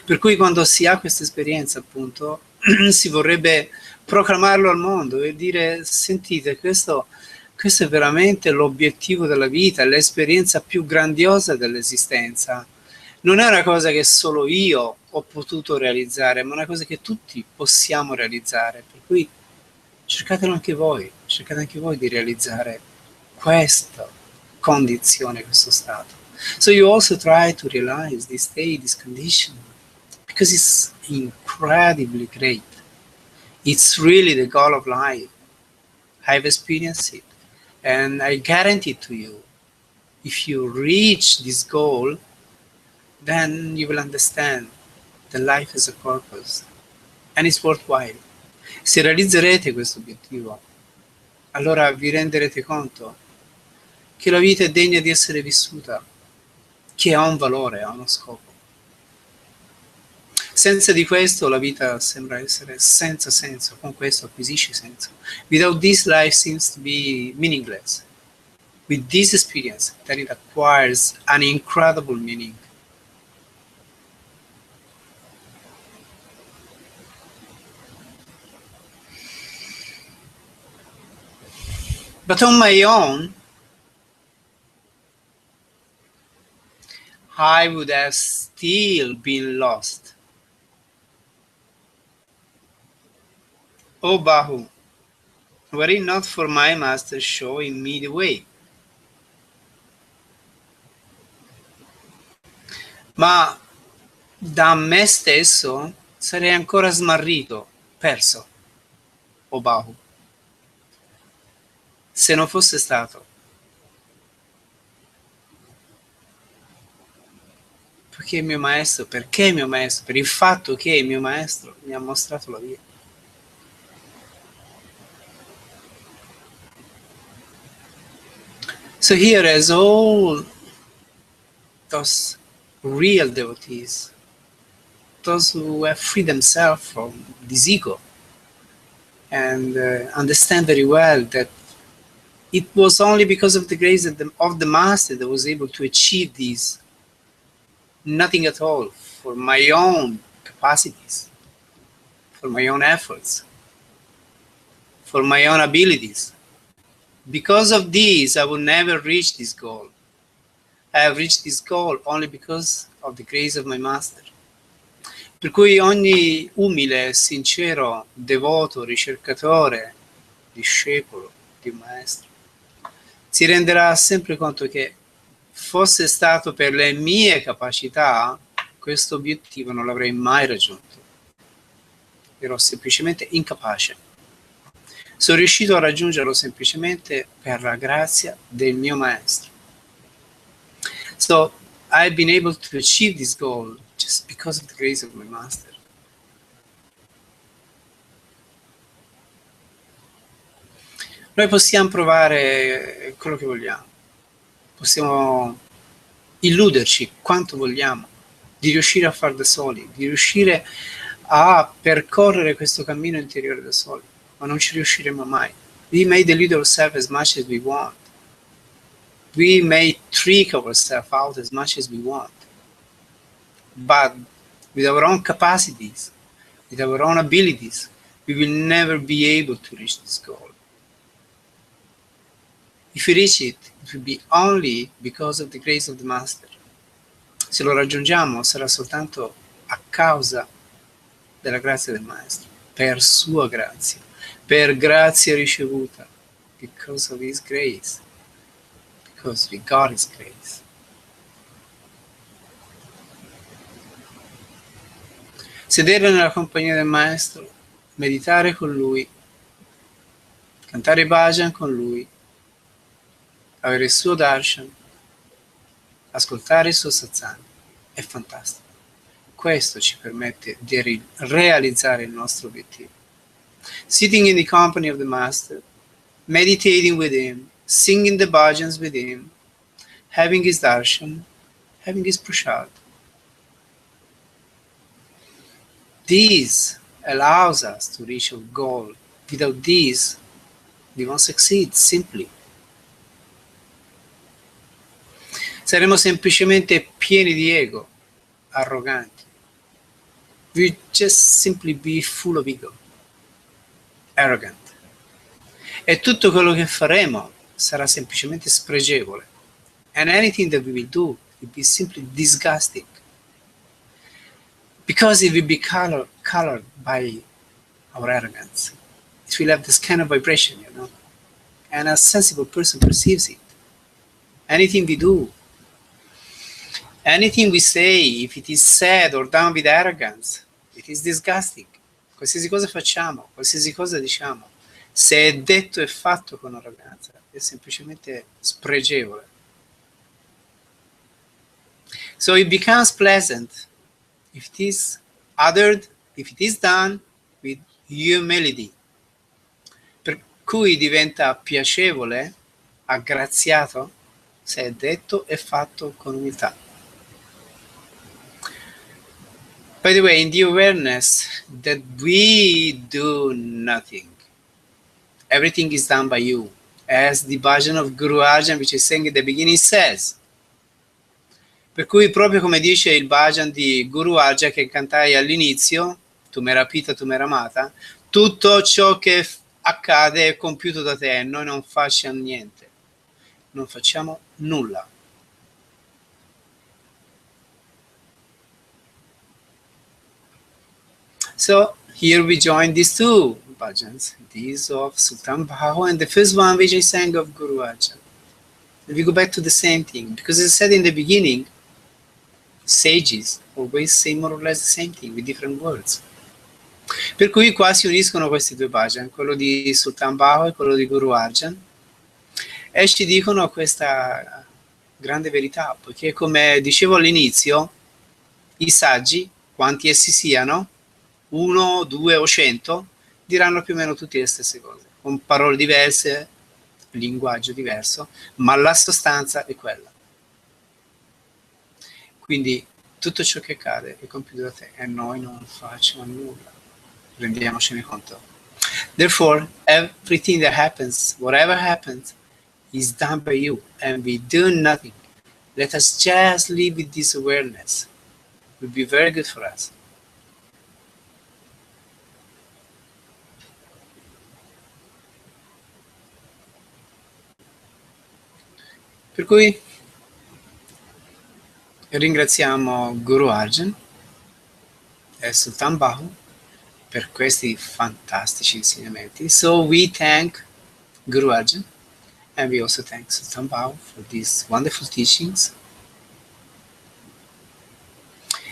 Per cui quando si ha questa esperienza, appunto, si vorrebbe proclamarlo al mondo e dire: sentite, questo è veramente l'obiettivo della vita, l'esperienza più grandiosa dell'esistenza. Non è una cosa che solo io ho potuto realizzare, ma una cosa che tutti possiamo realizzare. Per cui cercate anche voi di realizzare questa condizione, questo stato. So you also try to realize this state, this condition, because it's incredibly great. It's really the goal of life. I've experienced it. And I guarantee to you, if you reach this goal, then you will understand that life has a purpose and it's worthwhile. Se realizzerete questo obiettivo, allora vi renderete conto che la vita è degna di essere vissuta, che ha un valore, ha uno scopo. Senza di questo la vita sembra essere senza senso, con questo acquisisce senso. Without this, life seems to be meaningless. With this experience, then it acquires an incredible meaning. But on my own, I would have still been lost. O Bahu, were it not for my master showing me the way. Ma da me stesso sarei ancora smarrito, perso, o Bahu, se non fosse stato. Perché il mio maestro, per il fatto che il mio maestro mi ha mostrato la via. So here, as all those real devotees, those who have freed themselves from this ego and understand very well that it was only because of the grace of the Master that I was able to achieve this, nothing at all for my own capacities, for my own efforts, for my own abilities. Because of this, I will never reach this goal. I have reached this goal only because of the grace of my Master. Per cui ogni umile, sincero, devoto, ricercatore, discepolo di un maestro si renderà sempre conto che fosse stato per le mie capacità, questo obiettivo non l'avrei mai raggiunto. Ero semplicemente incapace. Sono riuscito a raggiungerlo semplicemente per la grazia del mio maestro. So I've been able to achieve this goal just because of the grace of my master. Noi possiamo provare quello che vogliamo, possiamo illuderci quanto vogliamo di riuscire a fare da soli, di riuscire a percorrere questo cammino interiore da soli, ma non ci riusciremo mai. We may delude ourselves as much as we want. We may trick ourselves out as much as we want. But with our own capacities, with our own abilities, we will never be able to reach this goal. If we reach it, it will be only because of the grace of the Master. Se lo raggiungiamo sarà soltanto a causa della grazia del Maestro, per sua grazia, per grazia ricevuta, because of His grace, because we got His grace. Sedere nella compagnia del Maestro, meditare con Lui, cantare i bhajan con Lui, avere il suo darshan, ascoltare il suo satsang, è fantastico. Questo ci permette di realizzare il nostro obiettivo. Sitting in the company of the Master, meditating with Him, singing the bhajans with Him, having His darshan, having His prasad. This allows us to reach our goal. Without this, we won't succeed, simply. Saremo semplicemente pieni di ego, arroganti. We just simply be full of ego. arrogant. E tutto quello che faremo sarà semplicemente spregevole. And anything that we will do will be simply disgusting. Because it will be colored by our arrogance. It will have this kind of vibration, you know. And a sensible person perceives it. Anything we do, anything we say, if it is said or done with arrogance, it is disgusting. Qualsiasi cosa facciamo, qualsiasi cosa diciamo, se è detto e fatto con arroganza, è semplicemente spregevole. So it becomes pleasant if it is uttered, if it is done with humility. Per cui diventa piacevole, aggraziato, se è detto e fatto con umiltà. By the way, in the awareness that we do nothing, everything is done by you, as the bhajan of Guru Arjan, which is saying at the beginning, says. Per cui proprio come dice il bhajan di Guru Arjan che cantai all'inizio, tu mera pita, tu mera mata, tutto ciò che accade è compiuto da te e noi non facciamo niente, non facciamo nulla. So here we join these two bhajans, these of Sultan Bahu and the first one which I sang of Guru Arjan. And we go back to the same thing, because as I said in the beginning, sages always say more or less the same thing with different words. Per cui qua si uniscono questi due bhajan, quello di Sultan Bahu e quello di Guru Arjan, e ci dicono questa grande verità, poiché come dicevo all'inizio, i saggi, quanti essi siano, 1, 2 o 100, diranno più o meno tutte le stesse cose, con parole diverse, linguaggio diverso, ma la sostanza è quella. Quindi tutto ciò che accade è compiuto da te e noi non facciamo nulla. Rendiamocene conto. Therefore, everything that happens, whatever happens, is done by you and we do nothing. Let us just live with this awareness. It will be very good for us. Per cui ringraziamo Guru Arjan e Sultan Bahu per questi fantastici insegnamenti. So we thank Guru Arjan and we also thank Sultan Bahu for these wonderful teachings.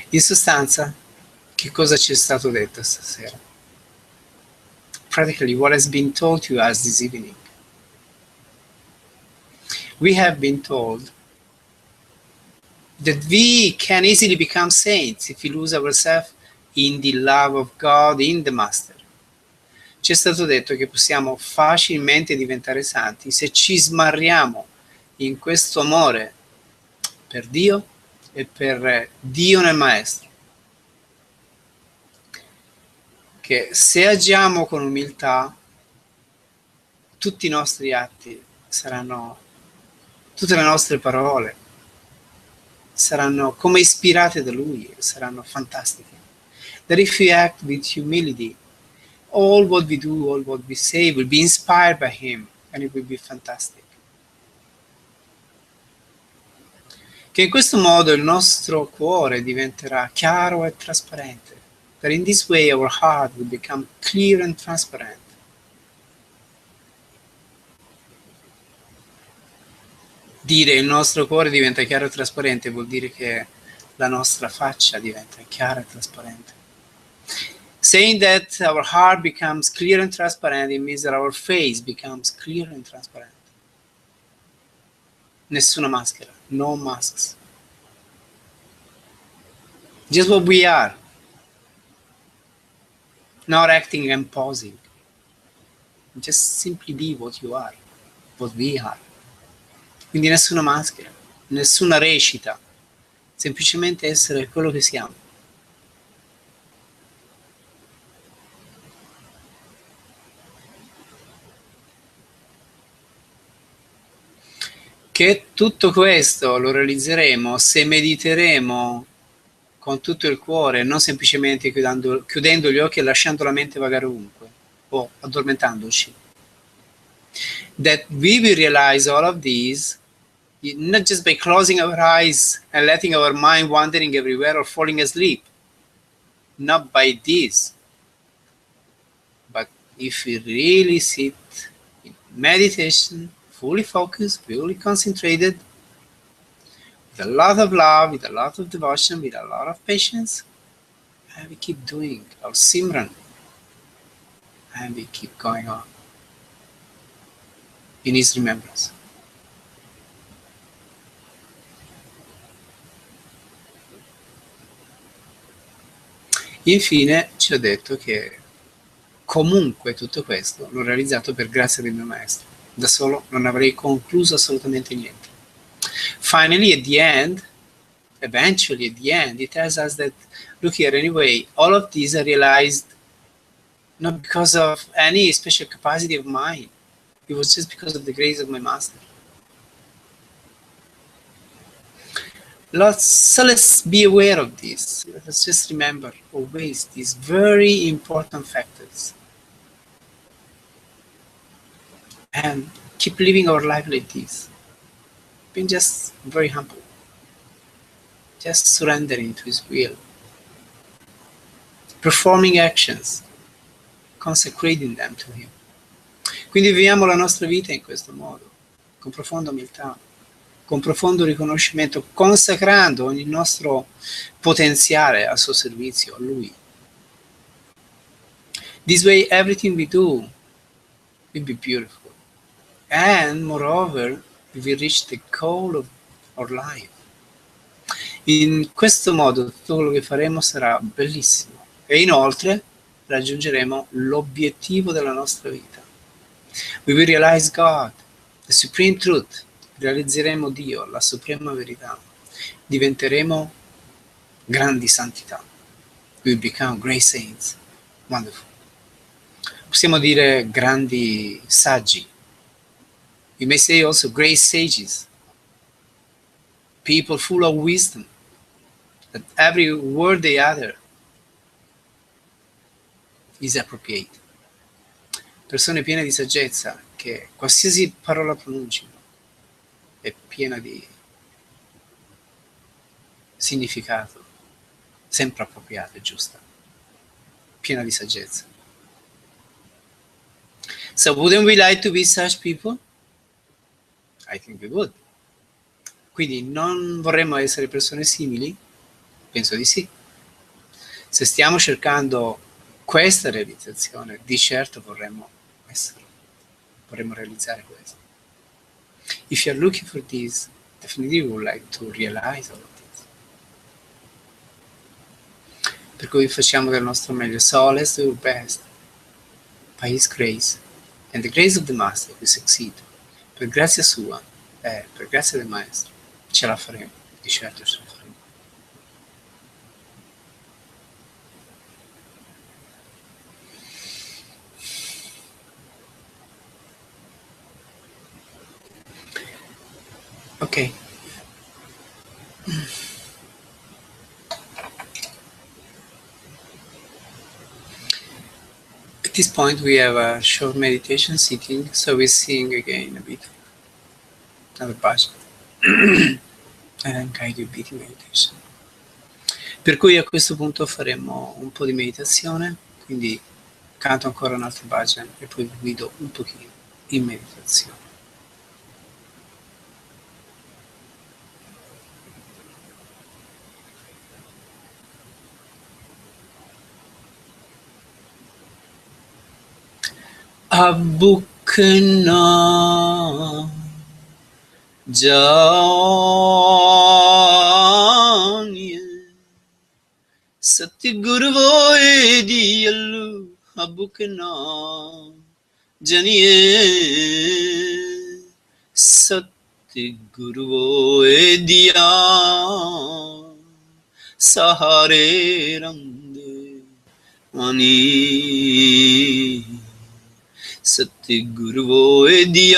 In sostanza, che cosa ci è stato detto stasera? Practically what has been told to us this evening. We have been told that we can easily become saints if we lose ourselves in the love of God, in the Master. Ci è stato detto che possiamo facilmente diventare santi se ci smarriamo in questo amore per Dio e per Dio nel Maestro. Che se agiamo con umiltà, tutti i nostri atti saranno, tutte le nostre parole saranno come ispirate da Lui, saranno fantastiche. That if we act with humility, all what we do, all what we say will be inspired by Him and it will be fantastic. Che in questo modo il nostro cuore diventerà chiaro e trasparente. That in this way our heart will become clear and transparent. Dire il nostro cuore diventa chiaro e trasparente vuol dire che la nostra faccia diventa chiara e trasparente. Saying that our heart becomes clear and transparent, it means that our face becomes clear and transparent. Nessuna maschera, no masks. Just what we are. Not acting and posing. Just simply be what you are, what we are. Quindi nessuna maschera, nessuna recita, semplicemente essere quello che siamo. Che tutto questo lo realizzeremo se mediteremo con tutto il cuore, non semplicemente chiudendo gli occhi e lasciando la mente vagare ovunque. o addormentandoci. That we will realize all of these, not just by closing our eyes and letting our mind wandering everywhere or falling asleep. Not by this. But if we really sit in meditation, fully focused, fully concentrated, with a lot of love, with a lot of devotion, with a lot of patience, and we keep doing our Simran, and we keep going on in His remembrance. Infine ci ho detto che comunque tutto questo l'ho realizzato per grazia del mio maestro. Da solo non avrei concluso assolutamente niente. Finally, at the end, eventually at the end, it tells us that, look here, anyway, all of these are realized not because of any special capacity of mine. It was just because of the grace of my master. So let's be aware of this. Let's just remember always these very important factors. And keep living our life like this. Being just very humble. Just surrendering to His will. Performing actions. Consecrating them to Him. Quindi viviamo la nostra vita in questo modo, con profonda umiltà, con profondo riconoscimento, consacrando ogni nostro potenziale al suo servizio, a Lui. This way everything we do will be beautiful. And moreover, we will reach the goal of our life. In questo modo tutto quello che faremo sarà bellissimo. E inoltre raggiungeremo l'obiettivo della nostra vita. We will realize God, the supreme truth. Realizzeremo Dio, la suprema verità. Diventeremo grandi santità. We will become great saints. Wonderful. Possiamo dire grandi saggi. We may say also great sages. People full of wisdom. That every word they utter is appropriate. Persone piene di saggezza, che qualsiasi parola pronunciano è piena di significato, sempre appropriata e giusta, piena di saggezza. So wouldn't we like to be such people? I think we would. Quindi non vorremmo essere persone simili? Penso di sì. Se stiamo cercando questa realizzazione, di certo vorremmo esserlo. Vorremmo realizzare questo. If you're looking for this, definitely you would like to realize all of this. Per cui facciamo del nostro meglio. So let's do our best. By His grace and the grace of the Master we succeed. Per grazia sua e per grazia del Maestro ce la faremo. Di certo ce la faremo. Okay. At this point we have a short meditation sitting, so we sing again a bit. Another bhajan. And then guide you beating meditation. Per cui a questo punto faremo un po' di meditazione, quindi canto ancora un altro bhajan e poi vi guido un pochino in meditazione. Abukna Janiye Satguru Sirio Ji Abukna Janiye Satguru Sirio Ji Sahare Ramde Ani Satguru Sirio Ji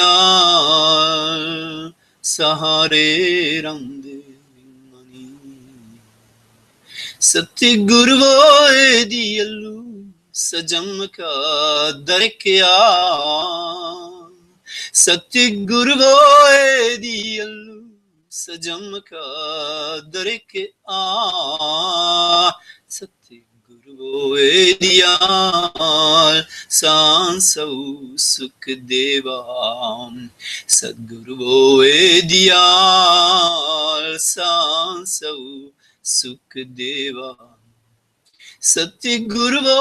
Sahare Ramde Mani Satguru Sirio Ji सजम का दर क्या सतगुरु वो दियल सजम का दर क्या सतगुरु वो दियाल सांसौ सुख देवा सतगुरु वो दियाल सांसौ सुख देवा सतगुरु वो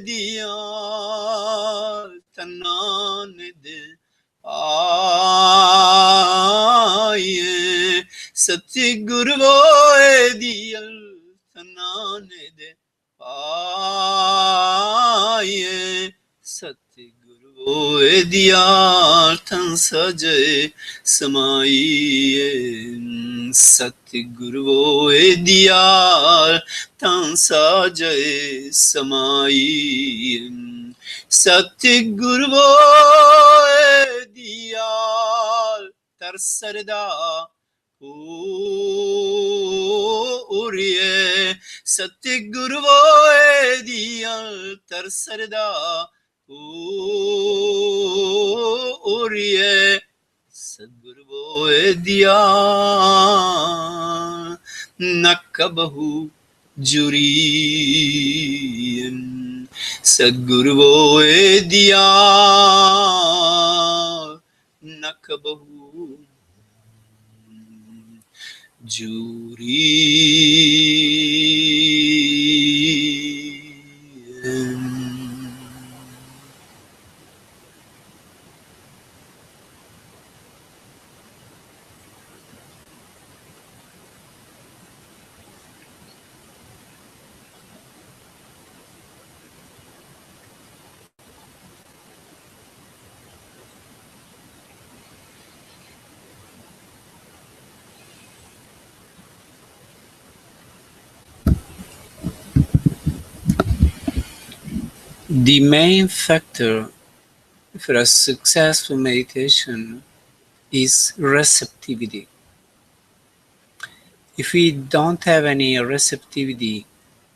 दियाल तनान दे आए सतगुरु वो दियाल तनान दे आए सतगुरु वो दियाल तन सजे समाइए सतगुरु वो दियाल तन सजे समाइए सतगुरु वो दियाल तरसरदा पूरिए सतगुरु वो दियाल तरसरदा पूरिए सतगुरु वो दियाल नकबहु जुरी सतगुरु वो दियाल नकबहु जुरी The main factor for a successful meditation is receptivity. If we don't have any receptivity,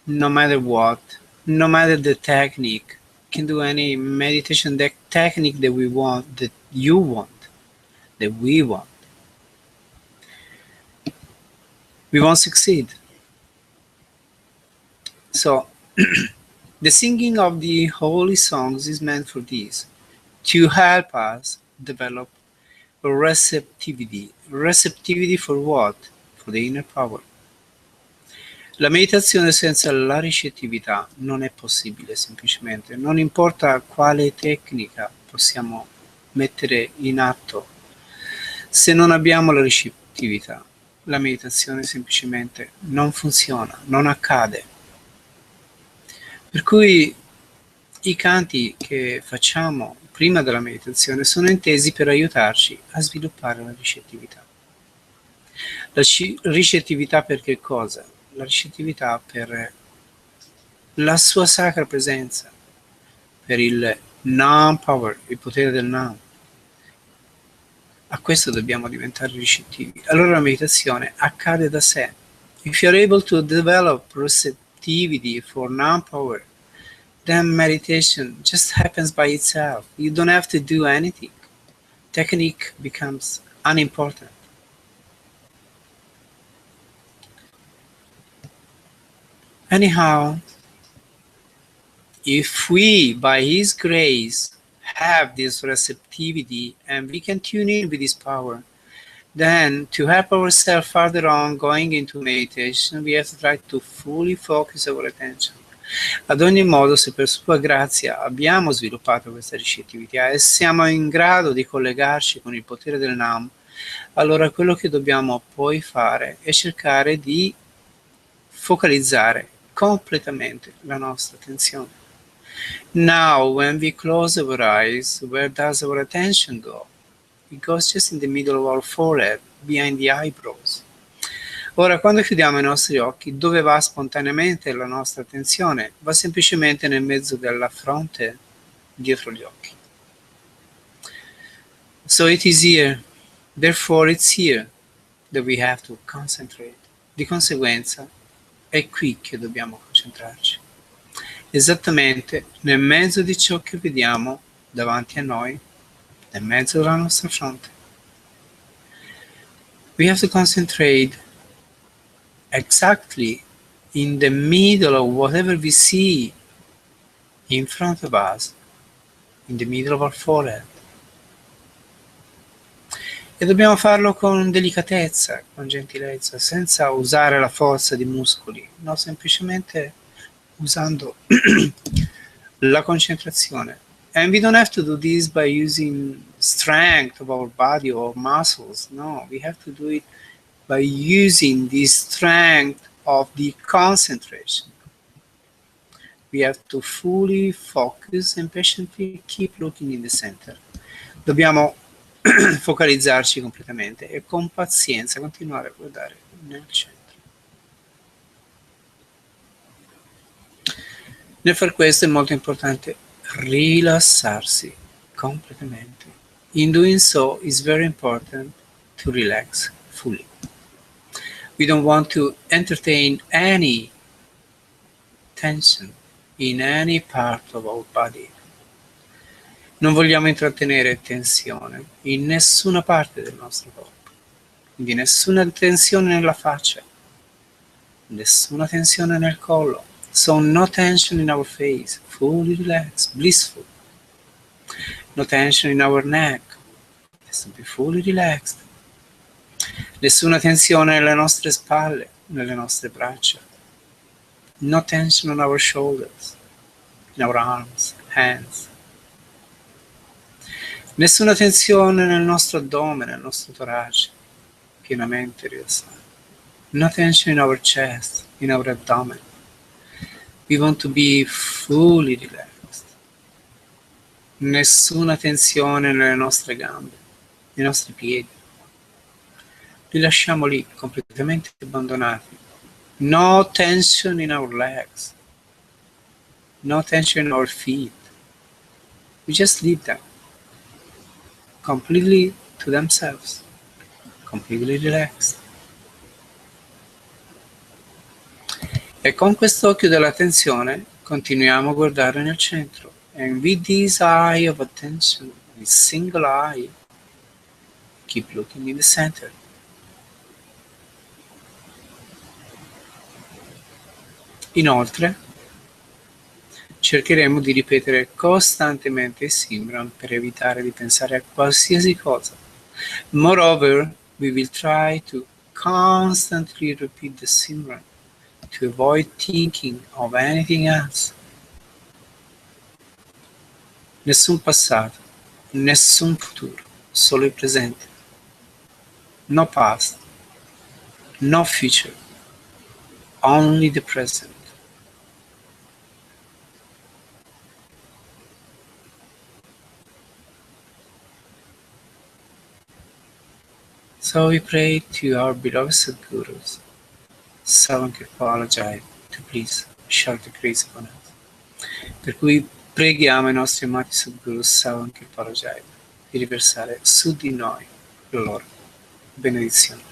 no matter what, no matter the technique, can do any meditation technique that we want, that you want, that we want. We won't succeed. So, the singing of the holy songs is meant for this, to help us develop receptivity. Receptivity for what? For the inner power. La meditazione senza la ricettività non è possibile, semplicemente. Non importa quale tecnica possiamo mettere in atto, se non abbiamo la ricettività, la meditazione semplicemente non funziona, non accade. Per cui i canti che facciamo prima della meditazione sono intesi per aiutarci a sviluppare la ricettività. La ricettività per che cosa? La ricettività per la sua sacra presenza, per il Nam Power, il potere del Nam. A questo dobbiamo diventare ricettivi. Allora la meditazione accade da sé. If you're able to develop receptivity for Nam Power, then meditation just happens by itself. You don't have to do anything. Technique becomes unimportant. Anyhow, if we, by His grace, have this receptivity and we can tune in with His power, then to help ourselves further on going into meditation, we have to try to fully focus our attention. Ad ogni modo, se per sua grazia abbiamo sviluppato questa ricettività e siamo in grado di collegarci con il potere del Nam, allora quello che dobbiamo poi fare è cercare di focalizzare completamente la nostra attenzione. Now, when we close our eyes, where does our attention go? It goes just in the middle of our forehead, behind the eyebrows. Ora, quando chiudiamo i nostri occhi, dove va spontaneamente la nostra attenzione? Va semplicemente nel mezzo della fronte, dietro gli occhi. So it is here, therefore it's here that we have to concentrate. Di conseguenza, è qui che dobbiamo concentrarci. esattamente nel mezzo di ciò che vediamo davanti a noi, nel mezzo della nostra fronte. We have to concentrate exactly in the middle of whatever we see in front of us, in the middle of our forehead. E dobbiamo farlo con delicatezza, con gentilezza, senza usare la forza di muscoli, no, semplicemente usando la concentrazione. And we don't have to do this by using strength of our body or muscles. No, we have to do it by using the strength of the concentration. We have to fully focus and patiently keep looking in the center. Dobbiamo focalizzarci completamente e con pazienza continuare a guardare nel centro. Nel far questo è molto importante rilassarsi completamente. In doing so, it's very important to relax fully. We don't want to entertain any tension in any part of our body. Non vogliamo intrattenere tensione in nessuna parte del nostro corpo, quindi nessuna tensione nella faccia, nessuna tensione nel collo. So no tension in our face, fully relaxed, blissful. No tension in our neck, has to be fully relaxed. Nessuna tensione nelle nostre spalle, nelle nostre braccia. No tension on our shoulders, in our arms, hands. Nessuna tensione nel nostro addome, nel nostro torace, pienamente rilassato. No tension in our chest, in our abdomen. We want to be fully relaxed. Nessuna tensione nelle nostre gambe, nei nostri piedi. Li lasciamo lì, completamente abbandonati. No tension in our legs. No tension in our feet. We just leave them completely to themselves, completely relaxed. E con quest'occhio della tensione continuiamo a guardare nel centro. And with this eye of attention, this single eye, keep looking in the center. Inoltre, cercheremo di ripetere costantemente il Simran per evitare di pensare a qualsiasi cosa. Moreover, we will try to constantly repeat the Simran to avoid thinking of anything else. Nessun passato, nessun futuro, solo il presente. No past, no future, only the present. So we pray to our beloved Sadgurus, Sankirpalajai, to please shower the grace upon us. Per cui preghiamo i nostri amati Sadguru Sankirpalajai di riversare su di noi la loro benedizione.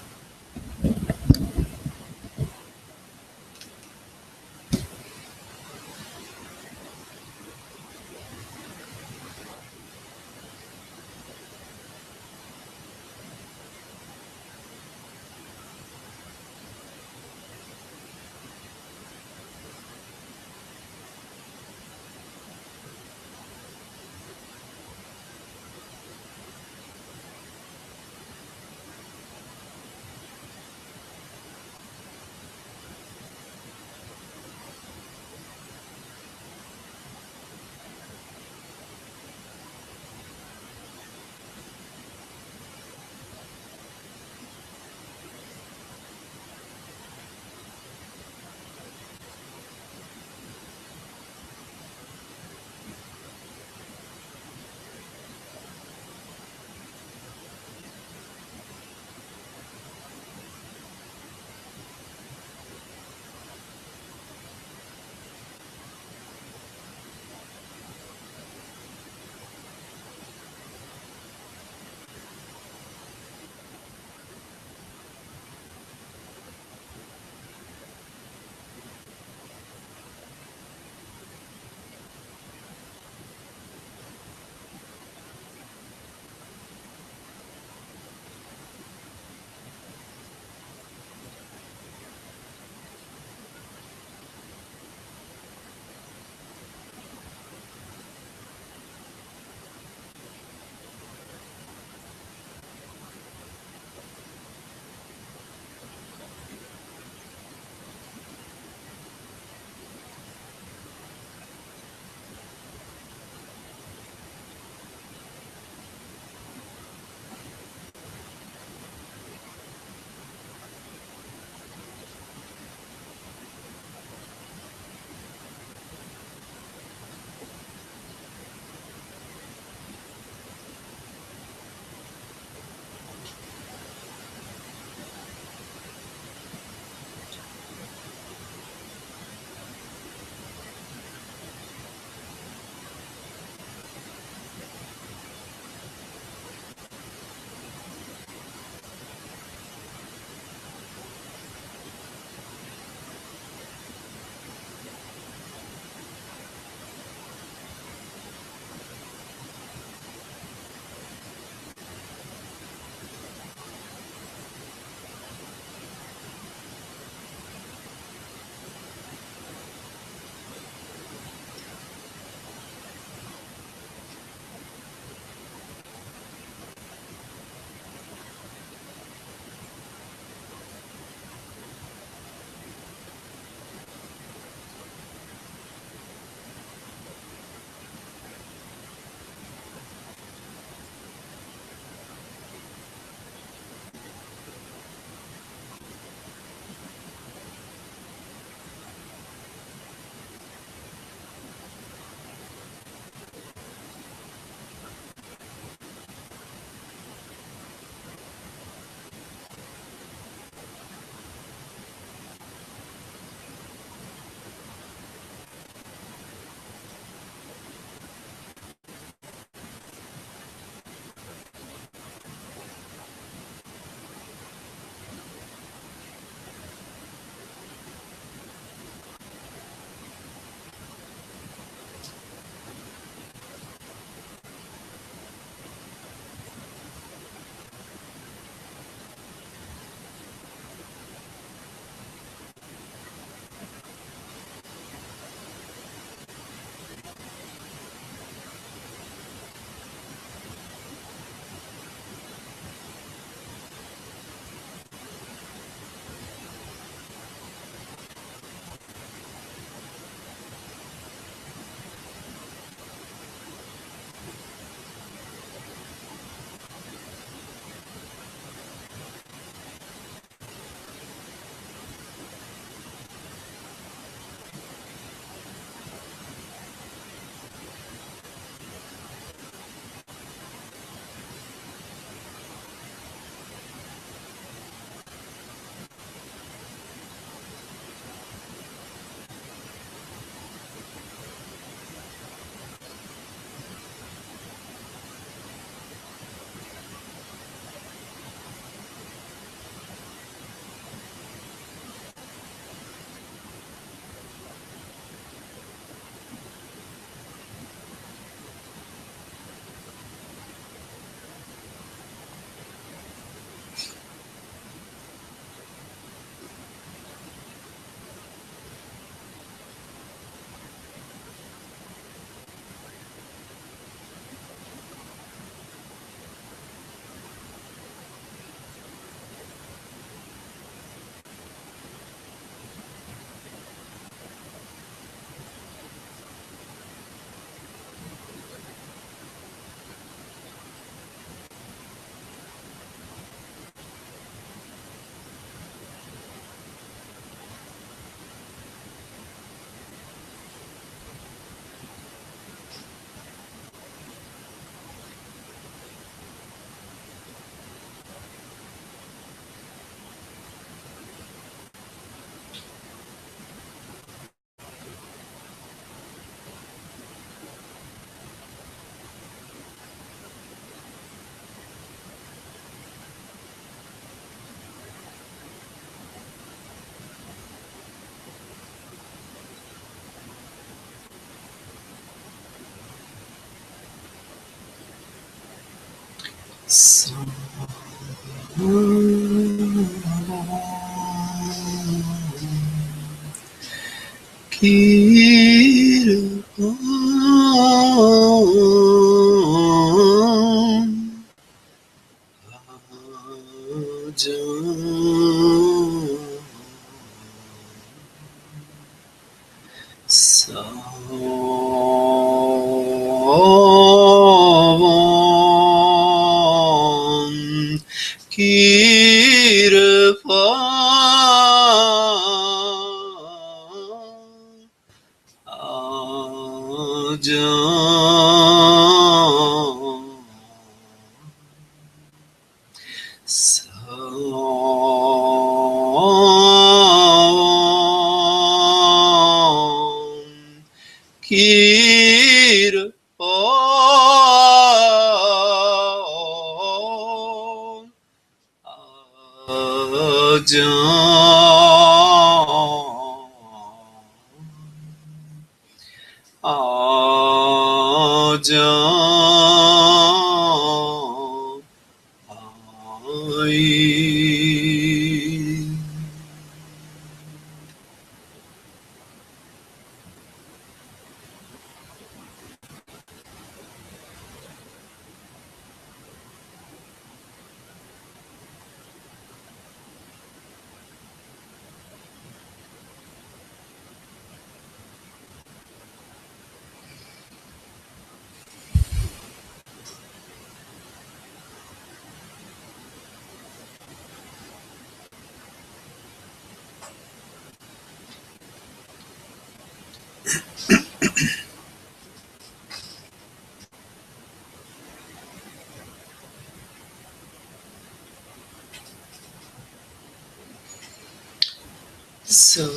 So,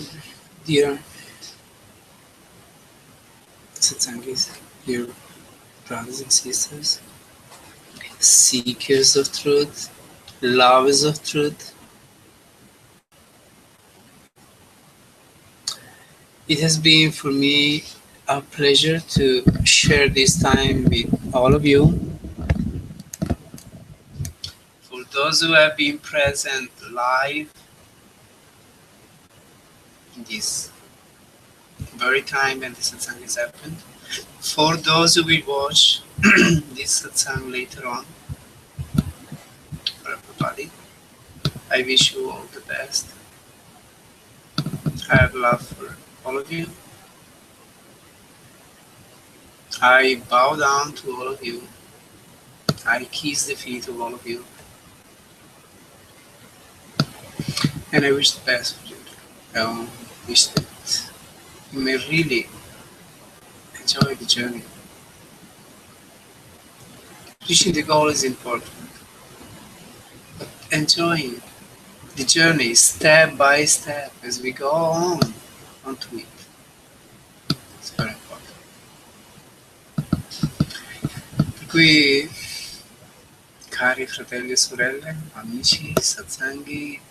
dear Satsangis, dear brothers and sisters, seekers of truth, lovers of truth, it has been for me a pleasure to share this time with all of you. For those who have been present live in this very time when the satsang has happened, for those who will watch this satsang later on, for everybody, I wish you all the best. I have love for all of you. I bow down to all of you. I kiss the feet of all of you. And I wish the best for you. I wish that you may really enjoy the journey. Reaching the goal is important, but enjoying the journey step by step as we go on onto it. It's very important. Per cui, cari fratelli e sorelle, amici, satsanghi,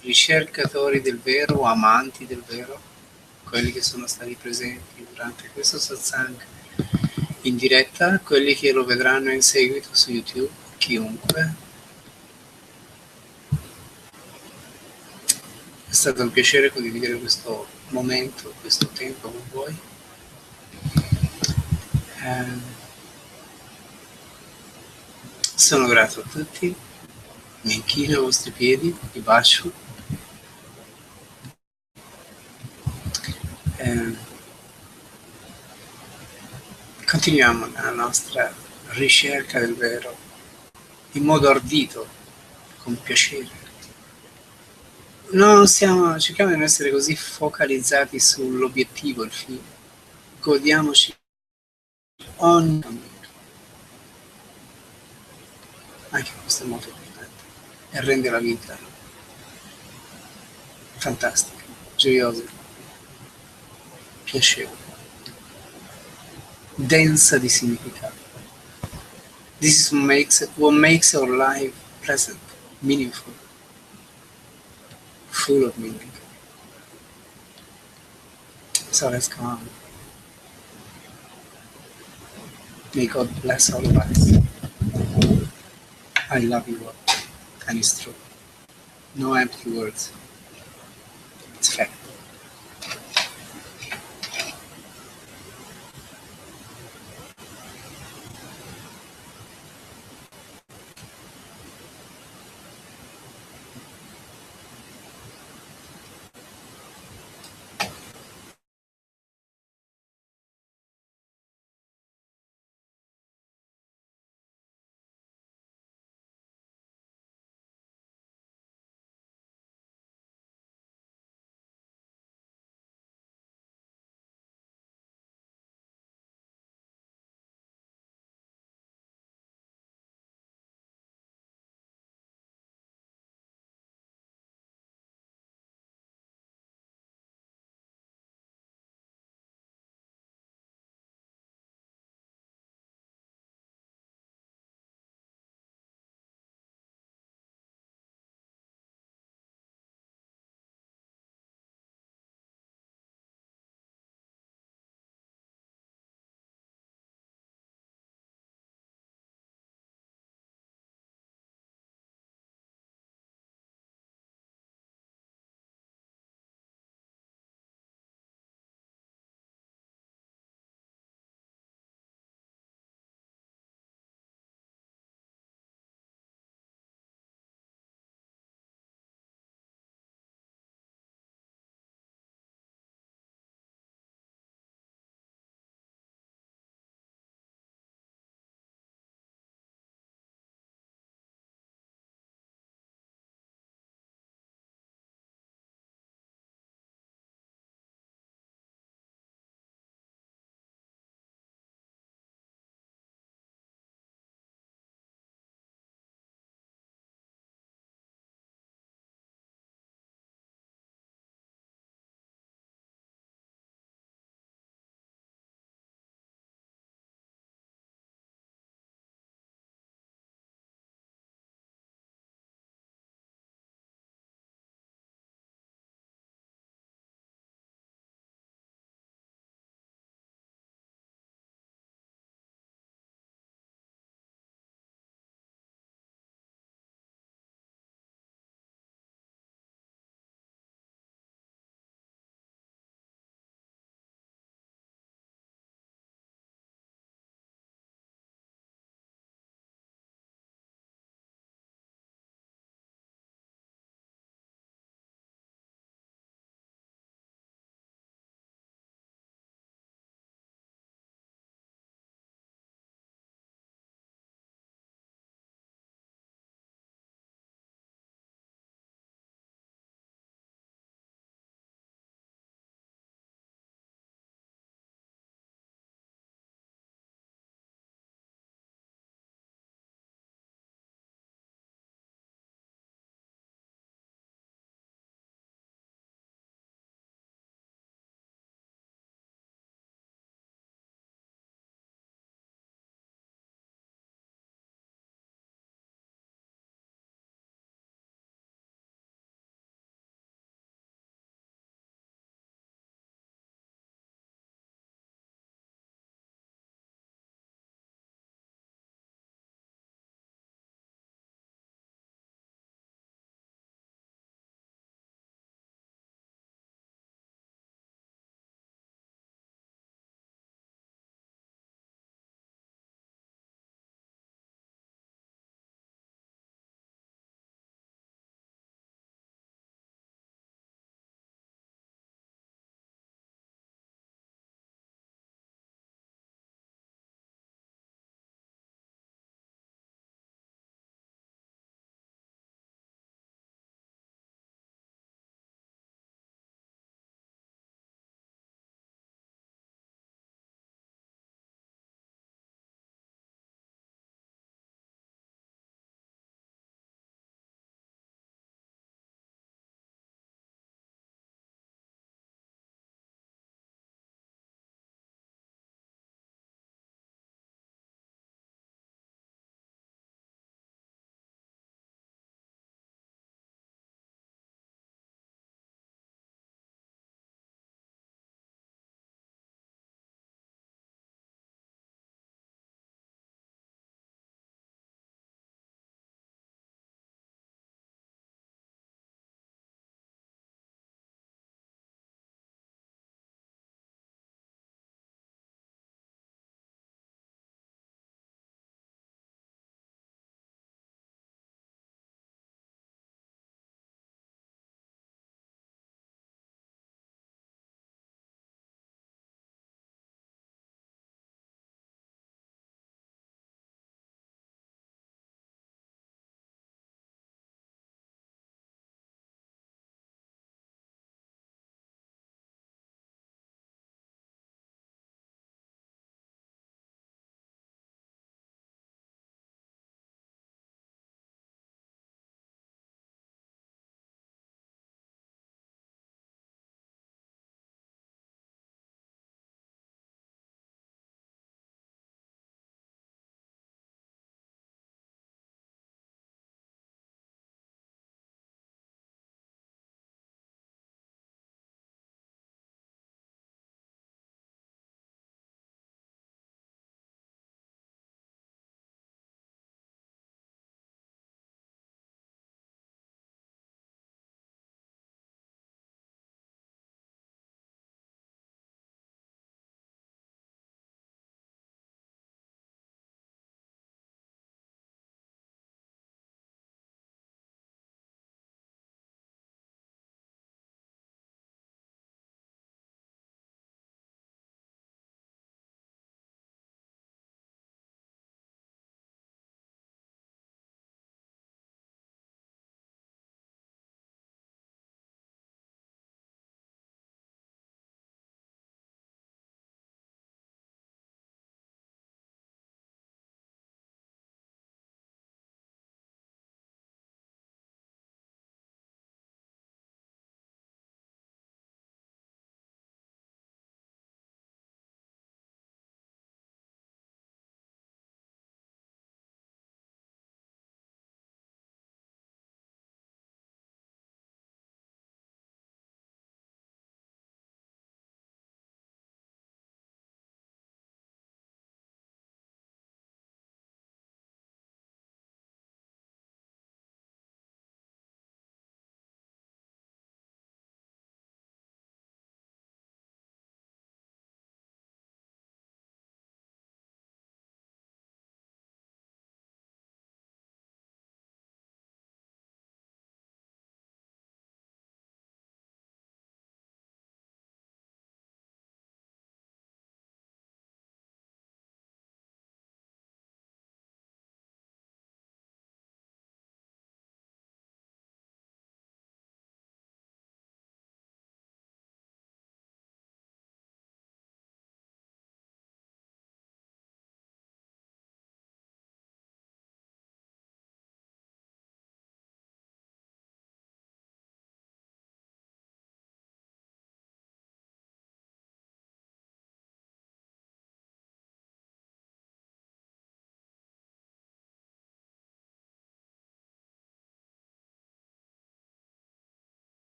ricercatori del vero, amanti del vero, quelli che sono stati presenti durante questo satsang in diretta, quelli che lo vedranno in seguito su YouTube, chiunque. È stato un piacere condividere questo momento, questo tempo con voi. Sono grato a tutti, mi inchino ai vostri piedi, vi bacio. Continuiamo nella nostra ricerca del vero in modo ardito, con piacere. Cerchiamo di non essere così focalizzati sull'obiettivo, il fine. Godiamoci ogni cammino. Anche questo è molto importante e rende la vita fantastica, gioiosa, piacevole, densa di significato. This is what makes our life pleasant, meaningful, full of meaning. So let's go on. May God bless all of us. I love you all, and it's true. No empty words.